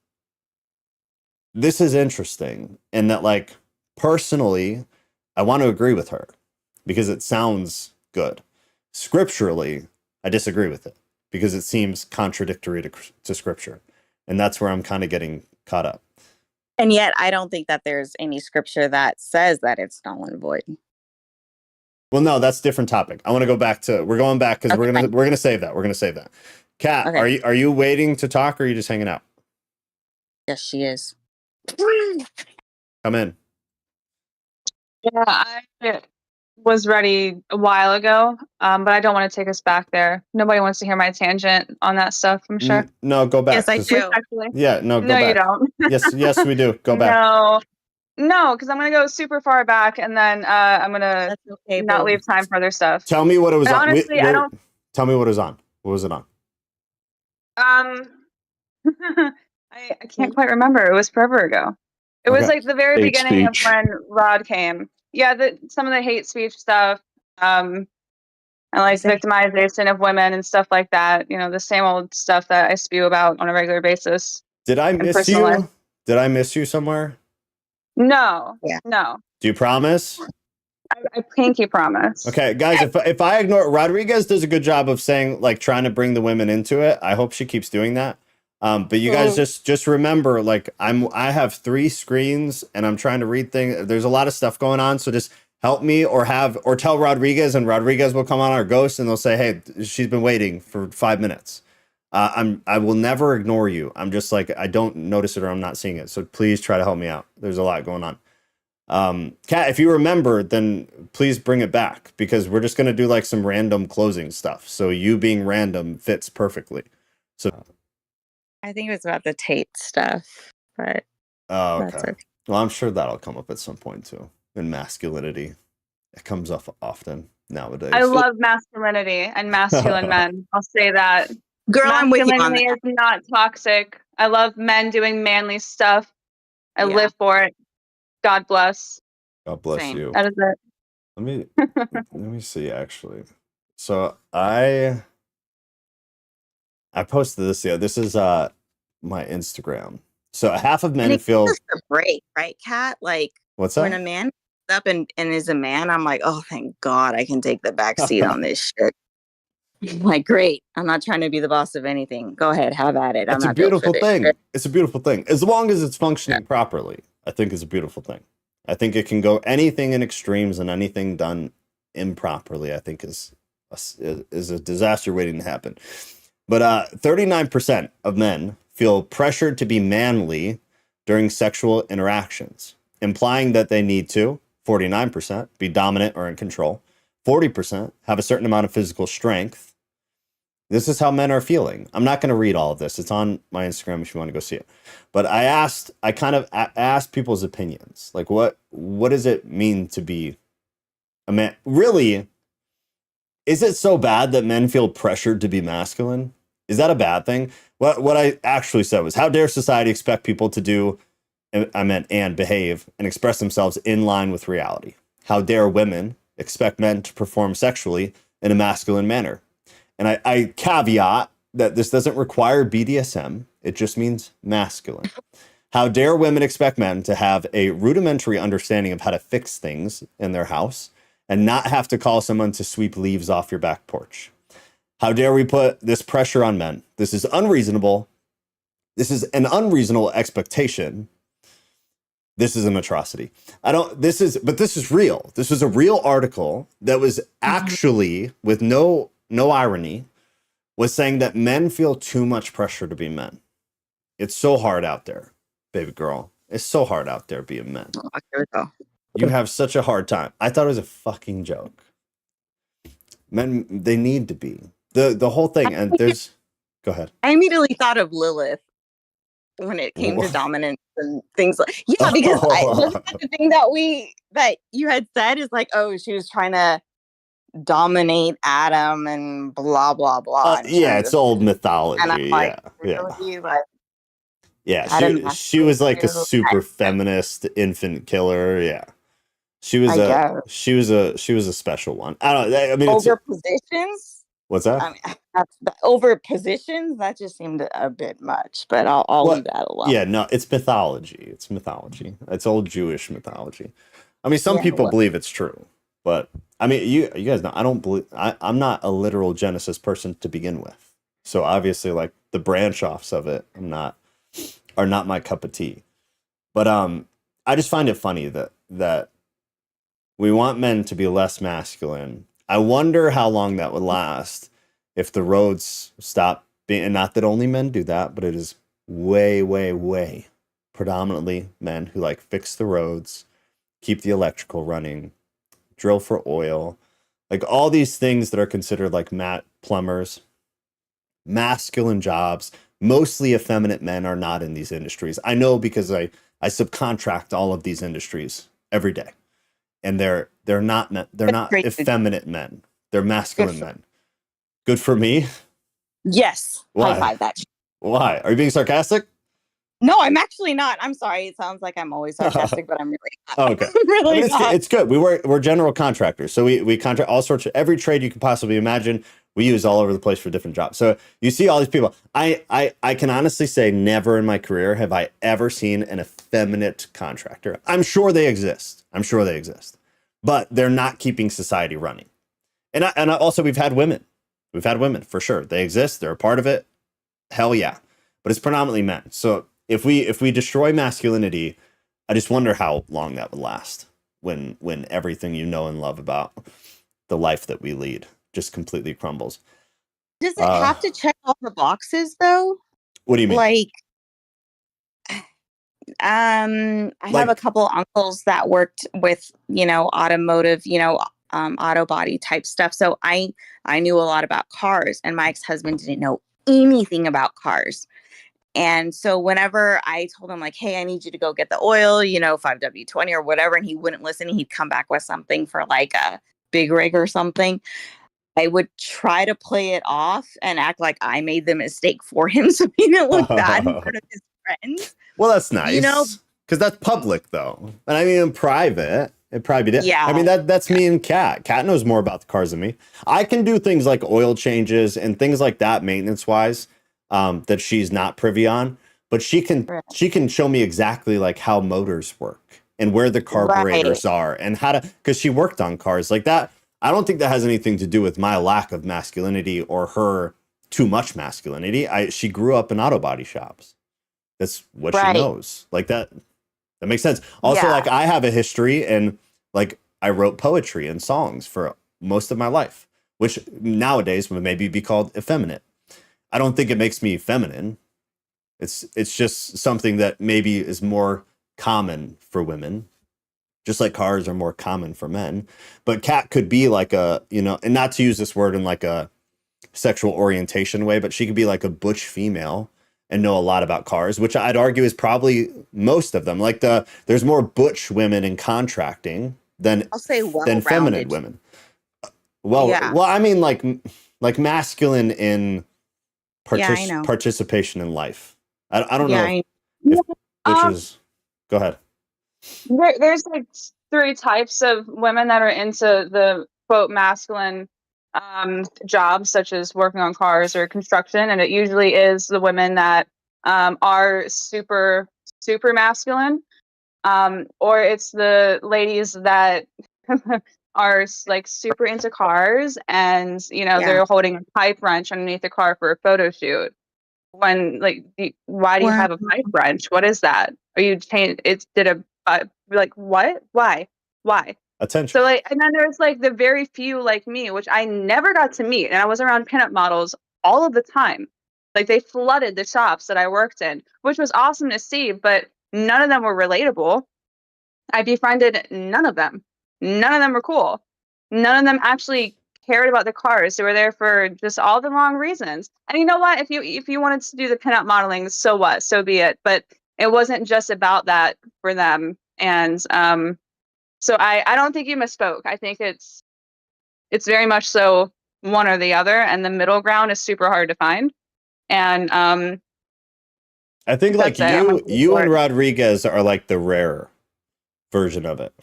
interesting in that, personally, I want to agree with her because it sounds good. Scripturally, I disagree with it because it seems contradictory to scripture. And that's where I'm kind of getting caught up. And yet, I don't think that there's any scripture that says that it's null and void. Well, no, that's a different topic. I want to go back to, we're going back because we're gonna save that. We're gonna save that. Kat, are you waiting to talk or are you just hanging out? Yes, she is. Come in. Yeah, I was ready a while ago, but I don't want to take us back there. Nobody wants to hear my tangent on that stuff, I'm sure. No, go back. Yes, I do. Yeah, no, go back. No, you don't. Yes, we do. Go back. No, because I'm going to go super far back, and then I'm going to not leave time for other stuff. Tell me what it was on. Honestly, I don't... Tell me what it was on. What was it on? I can't quite remember. It was forever ago. It was the very beginning of when Rod came. Yeah, some of the hate speech stuff, and victimization of women and stuff like that. The same old stuff that I spew about on a regular basis. Did I miss you? Life. Did I miss you somewhere? No. Yeah. No. Do you promise? I pinky promise. Okay, guys, if I ignore, Rodriguez does a good job of saying, trying to bring the women into it. I hope she keeps doing that. But you guys just remember, I have 3 screens and I'm trying to read things. There's a lot of stuff going on. So just help me or tell Rodriguez, and Rodriguez will come on our ghost and they'll say, hey, she's been waiting for 5 minutes. I will never ignore you. I'm just like, I don't notice it or I'm not seeing it. So please try to help me out. There's a lot going on. Kat, if you remember, then please bring it back, because we're just going to do like some random closing stuff. So you being random fits perfectly. So I think it was about the Tate stuff, but okay. that's okay. Well, I'm sure that'll come up at some point too. In masculinity, it comes up often nowadays. I love masculinity and masculine men. I'll say that. Girl, I'm with you on Masculinity that. is not toxic. I love men doing manly stuff. I Yeah. live for it. God bless. God bless Same. you. That is it. Let me see actually. So I posted this. Yeah, this is my Instagram. So half of men and it feel gives us a break, right, Kat? Like what's that? when a man comes up and is a man, I'm like, oh, thank God I can take the back seat on this shit. I'm like, great. I'm not trying to be the boss of anything. Go ahead, have at it. It's I'm a not built for beautiful this thing. shit. It's a beautiful thing. As long as it's functioning properly, I think it's a beautiful thing. I think it can go anything in extremes, and anything done improperly, I think is a disaster waiting to happen. But 39% of men feel pressured to be manly during sexual interactions, implying that they need to, 49%, be dominant or in control, 40% have a certain amount of physical strength. This is how men are feeling. I'm not going to read all of this. It's on my Instagram if you want to go see it. But I asked people's opinions. Like, what does it mean to be a man? Really, is it so bad that men feel pressured to be masculine? Is that a bad thing? What I actually said was, how dare society expect people to do, and behave and express themselves in line with reality? How dare women expect men to perform sexually in a masculine manner? And I caveat that this doesn't require BDSM. It just means masculine. How dare women expect men to have a rudimentary understanding of how to fix things in their house and not have to call someone to sweep leaves off your back porch? How dare we put this pressure on men? This is unreasonable. This is an unreasonable expectation. This is an atrocity. But this is real. This was a real article that was actually, with no irony, was saying that men feel too much pressure to be men. It's so hard out there, baby girl. It's so hard out there being men. Oh, here we go. You have such a hard time. I thought it was a fucking joke. Men, they need to be. The whole thing, and there's... Go ahead. I immediately thought of Lilith when it came to dominance and things like, yeah, because wasn't that the thing that you had said is like, oh, she was trying to dominate Adam and blah blah blah. Yeah, it's old mythology. And I'm like, yeah. really? Like, yeah, she was like a super feminist infant killer. Yeah, she was a special one. I don't. I mean, over positions. What's that? I mean, over positions. That just seemed a bit much, but I'll leave that alone. Yeah, no, it's mythology. It's mythology. It's old Jewish mythology. I mean, some people believe it's true, but I mean, you guys know I don't believe. I'm not a literal Genesis person to begin with, so obviously, like the branch offs of it, are not my cup of tea. But I just find it funny that we want men to be less masculine. I wonder how long that would last if the roads stop being, and not that only men do that, but it is way, way, way predominantly men who like fix the roads, keep the electrical running, drill for oil, like all these things that are considered like plumbers, masculine jobs. Mostly effeminate men are not in these industries. I know because I subcontract all of these industries every day. And they're not effeminate men. They're masculine men. Good for me? Yes. Why? High five that. Why? Are you being sarcastic? No, I'm actually not. I'm sorry. It sounds like I'm always sarcastic, but I'm really not. Okay. Really I mean, not. it's good. We're general contractors. So we contract all sorts of every trade you can possibly imagine. We use all over the place for different jobs. So you see all these people. I can honestly say never in my career have I ever seen an effeminate contractor. I'm sure they exist. But they're not keeping society running. And also we've had women. We've had women for sure. They exist. They're a part of it. Hell yeah. But it's predominantly men. So if we destroy masculinity, I just wonder how long that would last when everything you know and love about the life that we lead just completely crumbles. Does it have to check all the boxes though? What do you mean? Like, I have a couple uncles that worked with, automotive, auto body type stuff. So I knew a lot about cars, and my ex-husband didn't know anything about cars. And so whenever I told him, like, hey, I need you to go get the oil, 5W20 or whatever, and he wouldn't listen, he'd come back with something for like a big rig or something. I would try to play it off and act like I made the mistake for him so he didn't look bad in front of his friends. Well, that's nice. Because that's public, though. And I mean, in private, it probably did. Yeah. I mean, that's me and Kat. Kat knows more about the cars than me. I can do things like oil changes and things like that, maintenance-wise, that she's not privy on. But she can show me exactly like how motors work and where the carburetors are and how to, because she worked on cars like that. I don't think that has anything to do with my lack of masculinity or her too much masculinity. She grew up in auto body shops. That's what she knows. Like that makes sense. Also, like I have a history and like I wrote poetry and songs for most of my life, which nowadays would maybe be called effeminate. I don't think it makes me feminine. It's just something that maybe is more common for women. Just like cars are more common for men. But Kat could be like a, and not to use this word in like a sexual orientation way, but she could be like a butch female and know a lot about cars, which I'd argue is probably most of them. Like there's more butch women in contracting than feminine women. Well, I mean like masculine in participation in life. I don't know if bitches. Go ahead. There's like 3 types of women that are into the quote masculine jobs, such as working on cars or construction, and it usually is the women that are super masculine, or it's the ladies that are like super into cars, and they're holding a pipe wrench underneath the car for a photo shoot. When why do you have a pipe wrench? What is that? Are you like what? Why? Attention. So and then there's like the very few like me, which I never got to meet, and I was around pinup models all of the time. Like they flooded the shops that I worked in, which was awesome to see, but none of them were relatable. I befriended none of them. None of them were cool. None of them actually cared about the cars. They were there for just all the wrong reasons. And you know what? If you wanted to do the pinup modeling, so what? So be it. But it wasn't just about that for them. And so I don't think you misspoke. I think it's very much so one or the other, and the middle ground is super hard to find. And I think like you and Rodriguez are like the rare version of it.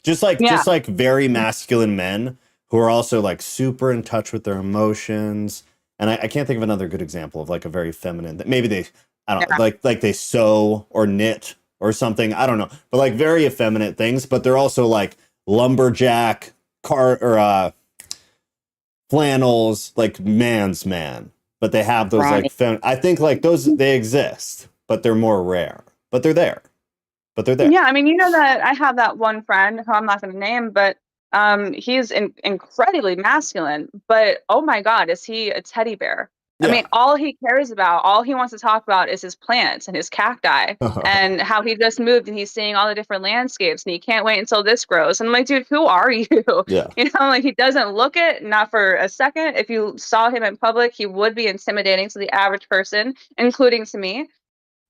Just like very masculine men who are also like super in touch with their emotions. And I can't think of another good example of like a very feminine that maybe like they sew or knit or something. I don't know, but like very effeminate things, but they're also like lumberjack flannels, like man's man, but they have those like I think like those, they exist, but they're more rare, but they're there. Yeah. I mean, that I have that one friend who I'm not going to name, but he's incredibly masculine, but oh my God, is he a teddy bear? Yeah. I mean, all he cares about, all he wants to talk about is his plants and his cacti and how he just moved and he's seeing all the different landscapes and he can't wait until this grows. And I'm like, dude, who are you? Yeah. Like he doesn't look it, not for a second. If you saw him in public, he would be intimidating to the average person, including to me.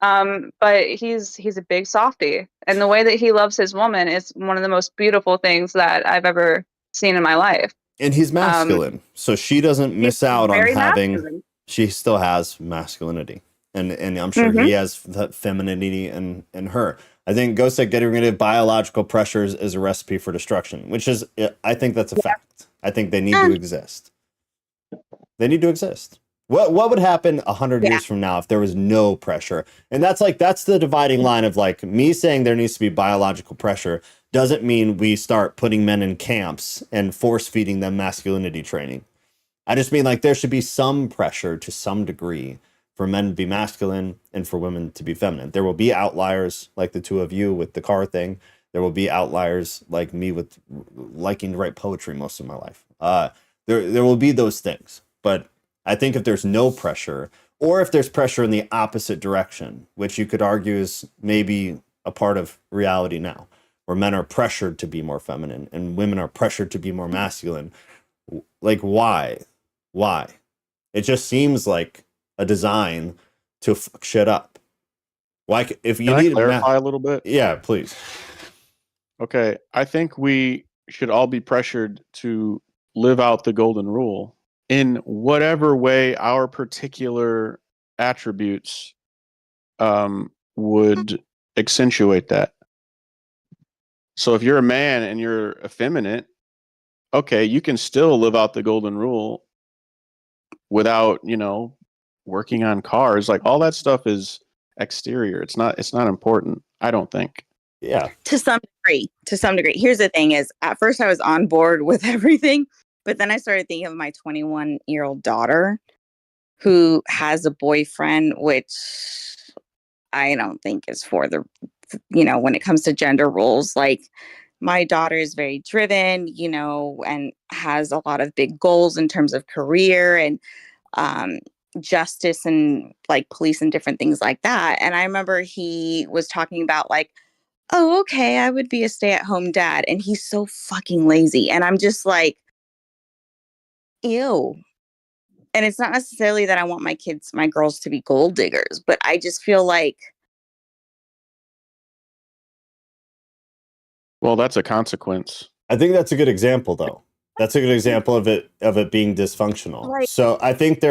But he's a big softie, and the way that he loves his woman is one of the most beautiful things that I've ever seen in my life. And he's masculine, so she doesn't miss out on having. Masculine. She still has masculinity, and I'm sure he has that femininity in her. I think Ghost said getting rid of biological pressures is a recipe for destruction, which is, I think that's a fact. I think they need to exist. They need to exist. What would happen 100 years from now if there was no pressure? And that's the dividing line of like me saying there needs to be biological pressure doesn't mean we start putting men in camps and force feeding them masculinity training. I just mean like there should be some pressure to some degree for men to be masculine and for women to be feminine. There will be outliers like the two of you with the car thing. There will be outliers like me with liking to write poetry most of my life. There will be those things, but I think if there's no pressure, or if there's pressure in the opposite direction, which you could argue is maybe a part of reality now, where men are pressured to be more feminine and women are pressured to be more masculine. Like, why? Why? It just seems like a design to fuck shit up. Why, if you Can I need clarify a little bit? Yeah, please. Okay, I think we should all be pressured to live out the golden rule in whatever way our particular attributes would accentuate that. So if you're a man and you're effeminate, okay, you can still live out the golden rule without, working on cars. Like, all that stuff is exterior. It's not important, I don't think. Yeah. To some degree. Here's the thing is, at first I was on board with everything, but then I started thinking of my 21-year-old daughter who has a boyfriend, which I don't think is for the, when it comes to gender roles. Like, my daughter is very driven, and has a lot of big goals in terms of career and justice and like police and different things like that. And I remember he was talking about like, oh, okay, I would be a stay-at-home dad. And he's so fucking lazy. And I'm just like, ew. And it's not necessarily that I want my girls to be gold diggers, but I just feel like. Well, that's a consequence. I think that's a good example, though. That's a good example of it being dysfunctional. Right. So I think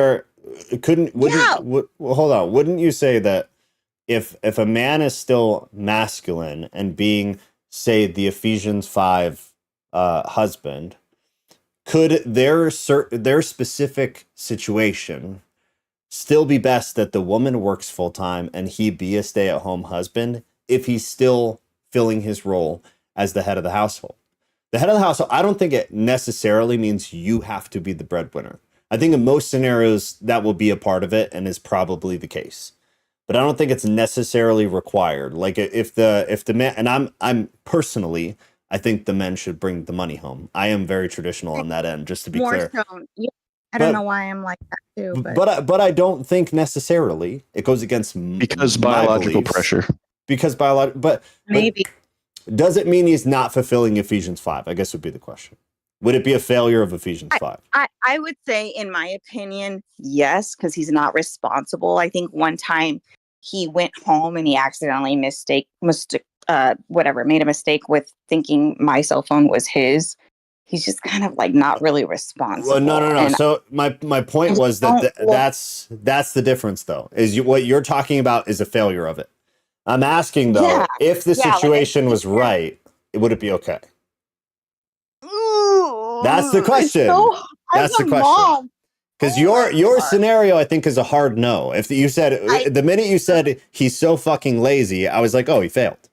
hold on. Wouldn't you say that if a man is still masculine and being, say, the Ephesians 5 husband, could their specific situation still be best that the woman works full time and he be a stay-at-home husband if he's still filling his role as the head of the household? The head of the household, I don't think it necessarily means you have to be the breadwinner. I think in most scenarios that will be a part of it and is probably the case. But I don't think it's necessarily required. Like, if the man, and I'm personally, I think the men should bring the money home. I am very traditional on that end, just to be clear. So, yeah, I don't know why I'm like that too. But I don't think necessarily it goes against because biological beliefs. Pressure. Because biological, but maybe. Does it mean he's not fulfilling Ephesians 5? I guess would be the question. Would it be a failure of Ephesians 5? I would say, in my opinion, yes, because he's not responsible. I think one time he went home and he accidentally made a mistake with thinking my cell phone was his. He's just kind of like not really responsible. Well, no. And so my point was that's the difference, though. What you're talking about is a failure of it. I'm asking, though, if the situation was right, would it be okay? Ooh, that's the question. That's the question. Because your scenario, I think, is a hard no. If you said the minute you said he's so fucking lazy, I was like, oh, he failed.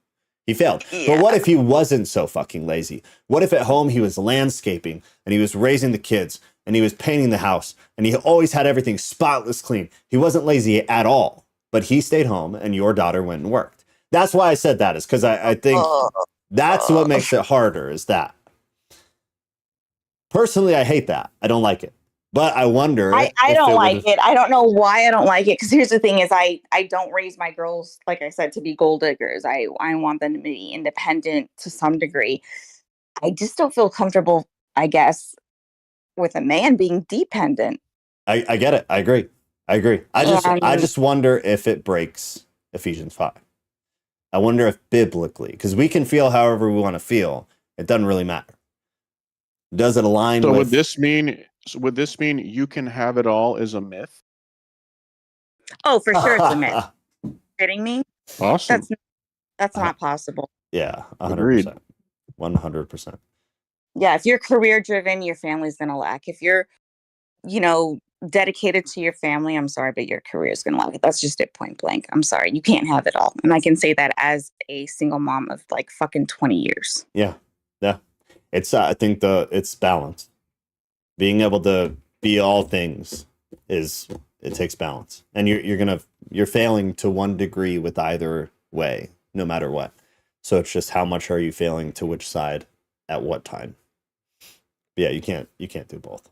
He failed. Yeah. But what if he wasn't so fucking lazy? What if at home he was landscaping and he was raising the kids and he was painting the house and he always had everything spotless clean? He wasn't lazy at all. But he stayed home and your daughter went and worked. That's why I said that, is because I think that's what makes it harder, is that. Personally, I hate that. I don't like it. But I wonder. I don't like it. I don't know why I don't like it. Because here's the thing is I don't raise my girls, like I said, to be gold diggers. I want them to be independent to some degree. I just don't feel comfortable, I guess, with a man being dependent. I get it. I agree. I just wonder if it breaks Ephesians 5. I wonder if biblically, because we can feel however we want to feel. It doesn't really matter. Does it align with... Would this mean you can have it all is a myth? Oh, for sure it's a myth. Kidding me? Awesome. That's not possible. Yeah, 100%. 100%. Yeah, if you're career driven, your family's going to lack. If you're, dedicated to your family, I'm sorry, but your career is going to lack. That's just it, point blank. I'm sorry. You can't have it all. And I can say that as a single mom of like fucking 20 years. Yeah. It's, I think it's balance. Being able to be all things it takes balance. And you're failing to one degree with either way, no matter what. So it's just how much are you failing to which side at what time? Yeah, you can't do both.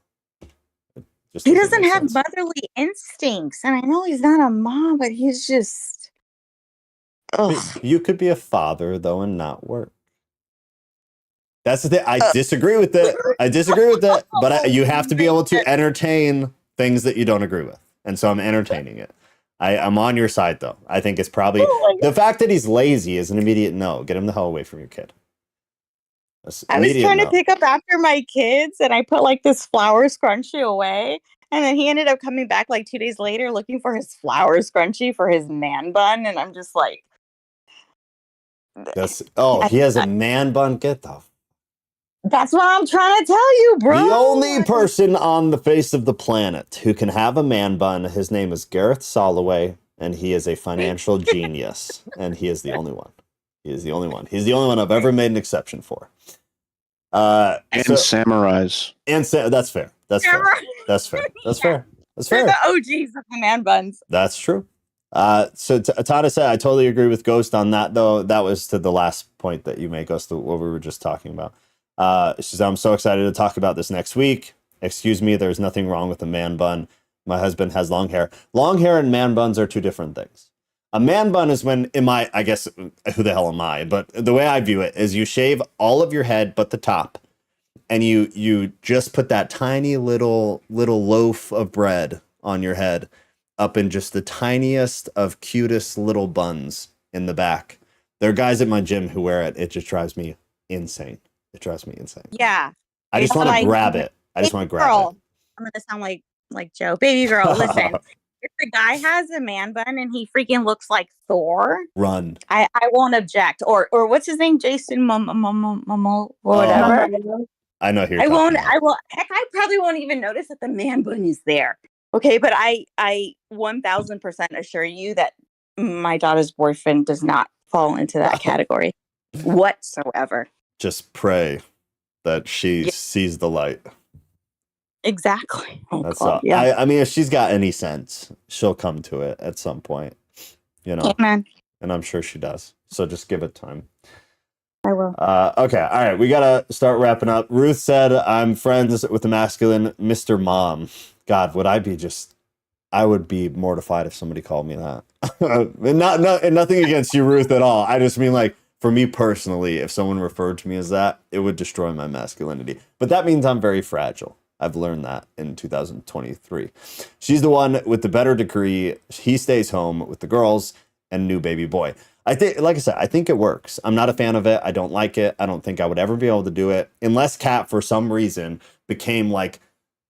He doesn't have motherly instincts, and I know he's not a mom, but he's just. You could be a father though and not work. That's the thing. I disagree with it. But you have to be able to entertain things that you don't agree with, and so I'm entertaining it. I'm on your side though. I think it's probably the fact that he's lazy is an immediate no. Get him the hell away from your kid. I was trying to pick up after my kids, and I put like this flower scrunchie away, and then he ended up coming back like 2 days later looking for his flower scrunchie for his man bun, and I'm just like, he has a man bun. Get the. That's what I'm trying to tell you, bro. The only person on the face of the planet who can have a man bun, his name is Gareth Soloway, and he is a financial genius, and he is the only one. He's the only one I've ever made an exception for. Samurais. That's fair. That's fair. They're the OGs of the man buns. That's true. So Tana said, I totally agree with Ghost on that, though. That was to the last point that you make, Ghost, what we were just talking about. She said, I'm so excited to talk about this next week. Excuse me, there's nothing wrong with a man bun. My husband has long hair. Long hair and man buns are two different things. A man bun is when, I guess, who the hell am I? But the way I view it is you shave all of your head but the top, and you just put that tiny little loaf of bread on your head up in just the tiniest of cutest little buns in the back. There are guys at my gym who wear it. It just drives me insane. It drives me insane. Yeah. I just want to grab it. I just want to grab it. I'm going to sound like Joe. Baby girl, listen. If the guy has a man bun and he freaking looks like Thor, run. I won't object. Or what's his name? Jason whatever. I know who I won't. Heck, I probably won't even notice that the man bun is there. Okay, but I 1000% assure you that my daughter's boyfriend does not fall into that category whatsoever. Just pray that she sees the light. Exactly. That's all. Yeah. I mean, if she's got any sense, she'll come to it at some point. Amen. And I'm sure she does. So just give it time. I will. Okay. All right. We got to start wrapping up. Ruth said, I'm friends with the masculine Mr. Mom. God, I would be mortified if somebody called me that. and nothing against you, Ruth, at all. I just mean, like, for me personally, if someone referred to me as that, it would destroy my masculinity. But that means I'm very fragile. I've learned that in 2023. She's the one with the better degree. He stays home with the girls and new baby boy. I think, like I said, I think it works. I'm not a fan of it. I don't like it. I don't think I would ever be able to do it unless Kat, for some reason, became like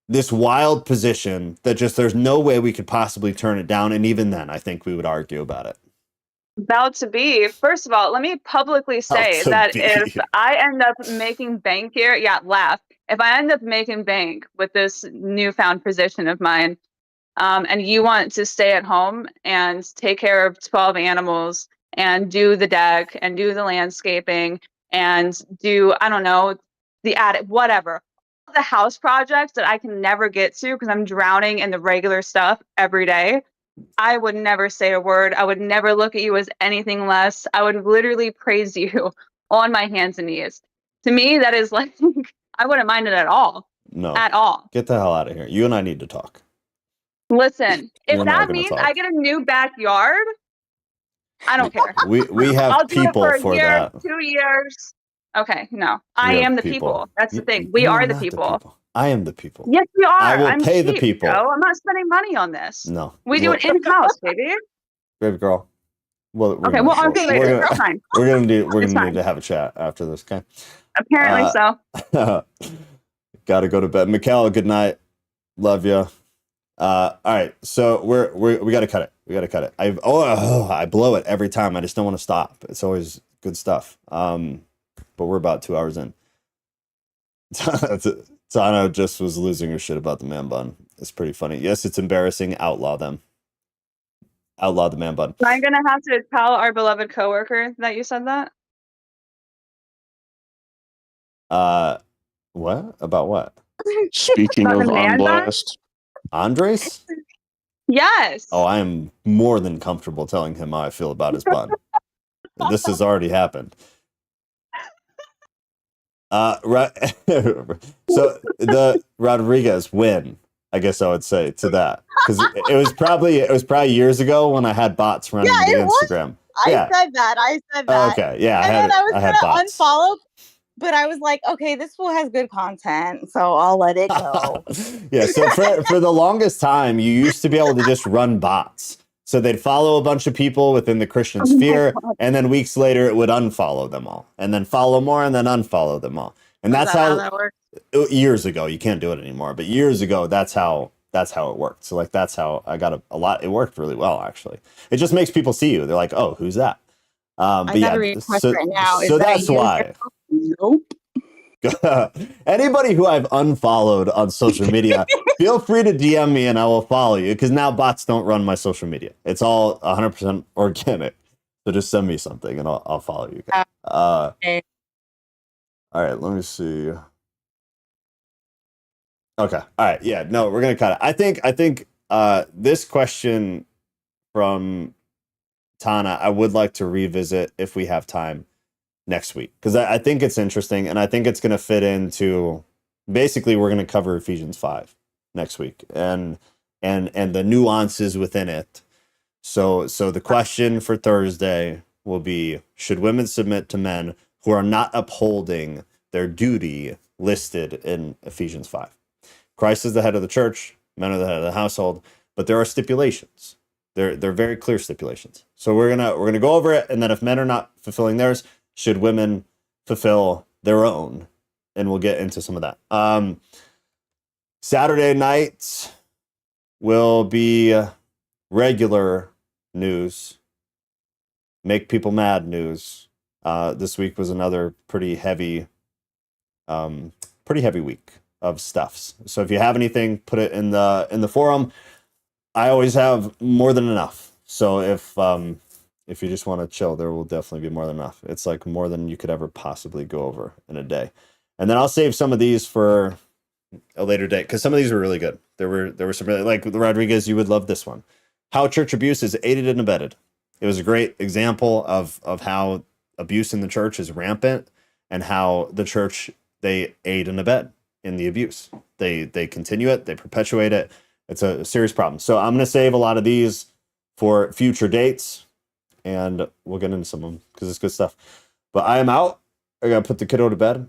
this wild position that just there's no way we could possibly turn it down. And even then, I think we would argue about it. About to be. First of all, let me publicly say that if I end up making bank here, laugh. If I end up making bank with this newfound position of mine, and you want to stay at home and take care of 12 animals and do the deck and do the landscaping and do, I don't know, the attic, whatever, the house projects that I can never get to because I'm drowning in the regular stuff every day, I would never say a word. I would never look at you as anything less. I would literally praise you on my hands and knees. To me, that is like, I wouldn't mind it at all. No. At all. Get the hell out of here. You and I need to talk. Listen, if that means I get a new backyard, I don't care. We have I'll do people it for a year, that. 2 years. Okay, no. I am the people. That's the thing. We are the people. I am the people. Yes, we are. I will pay the people. Joe. I'm not spending money on this. No. We do it in-house, baby. Baby girl. Well, okay, well, I'm doing it. Fine. We're gonna need to have a chat after this, okay? Apparently so. Gotta go to bed. Mikkel, good night. Love you. All right, so we gotta cut it. I blow it every time. I just don't want to stop. It's always good stuff. But we're about 2 hours in. Tano just was losing her shit about the man bun. It's pretty funny. Yes, it's embarrassing. Outlaw them. Outlaw the man bun. I'm gonna have to tell our beloved coworker that you said that. What? About what? Speaking of unblessed. Andres? Yes. Oh, I am more than comfortable telling him how I feel about his bun. This has already happened. Right. So the Rodriguez win. I guess I would say to that, because it was probably years ago when I had bots running the Instagram. I said that. Okay, yeah, And then I was I had gonna bots. unfollow, but I was like, okay, this fool has good content, so I'll let it go. Yeah, so for the longest time, you used to be able to just run bots. So they'd follow a bunch of people within the Christian sphere, and then weeks later it would unfollow them all, and then follow more, and then unfollow them all. And that's how that works. Years ago, you can't do it anymore, but years ago, that's how it worked. So like that's how I got a lot. It worked really well, actually. It just makes people see you. They're like, oh, who's that? But I got a request right now. So that's why. Nope. Anybody who I've unfollowed on social media, feel free to DM me and I will follow you, because now bots don't run my social media. It's all 100% organic. So just send me something and I'll follow you guys. Okay. All right, let me see. Okay. All right. Yeah, no, we're going to cut it. I think this question from Tana, I would like to revisit if we have time next week, because I think it's interesting, and I think it's going to fit into, basically we're going to cover Ephesians 5 next week and the nuances within it. So the question for Thursday will be, should women submit to men who are not upholding their duty listed in Ephesians 5? Christ is the head of the church, men are the head of the household, but there are stipulations. They're very clear stipulations. So we're gonna go over it, and then if men are not fulfilling theirs, should women fulfill their own? And we'll get into some of that. Saturday night will be regular news, make people mad news. This week was another pretty heavy week of stuffs. So if you have anything, put it in the forum. I always have more than enough. So if you just want to chill, there will definitely be more than enough. It's like more than you could ever possibly go over in a day. And then I'll save some of these for a later date, because some of these were really good. There were some really, like Rodriguez, you would love this one. How church abuse is aided and abetted. It was a great example of how abuse in the church is rampant, and how the church, they aid and abet in the abuse. They continue it, they perpetuate it. It's a serious problem. So I'm going to save a lot of these for future dates, and we'll get into some of them because it's good stuff. But I am out. I got to put the kiddo to bed.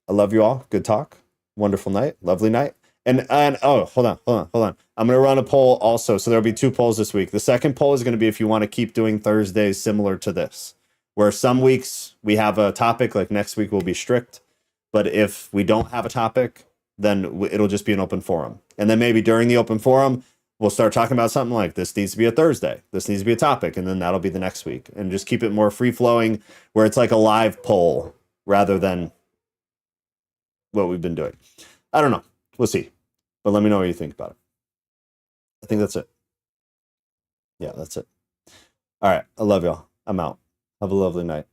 I love you all. Good talk. Wonderful night. Lovely night. And oh, hold on. I'm going to run a poll also. So there'll be 2 polls this week. The second poll is going to be if you want to keep doing Thursdays similar to this, where some weeks we have a topic, like next week will be strict. But if we don't have a topic, then it'll just be an open forum. And then maybe during the open forum, we'll start talking about something like, this needs to be a Thursday. This needs to be a topic. And then that'll be the next week. And just keep it more free flowing, where it's like a live poll rather than what we've been doing. I don't know. We'll see. But let me know what you think about it. I think that's it. Yeah, that's it. All right. I love y'all. I'm out. Have a lovely night.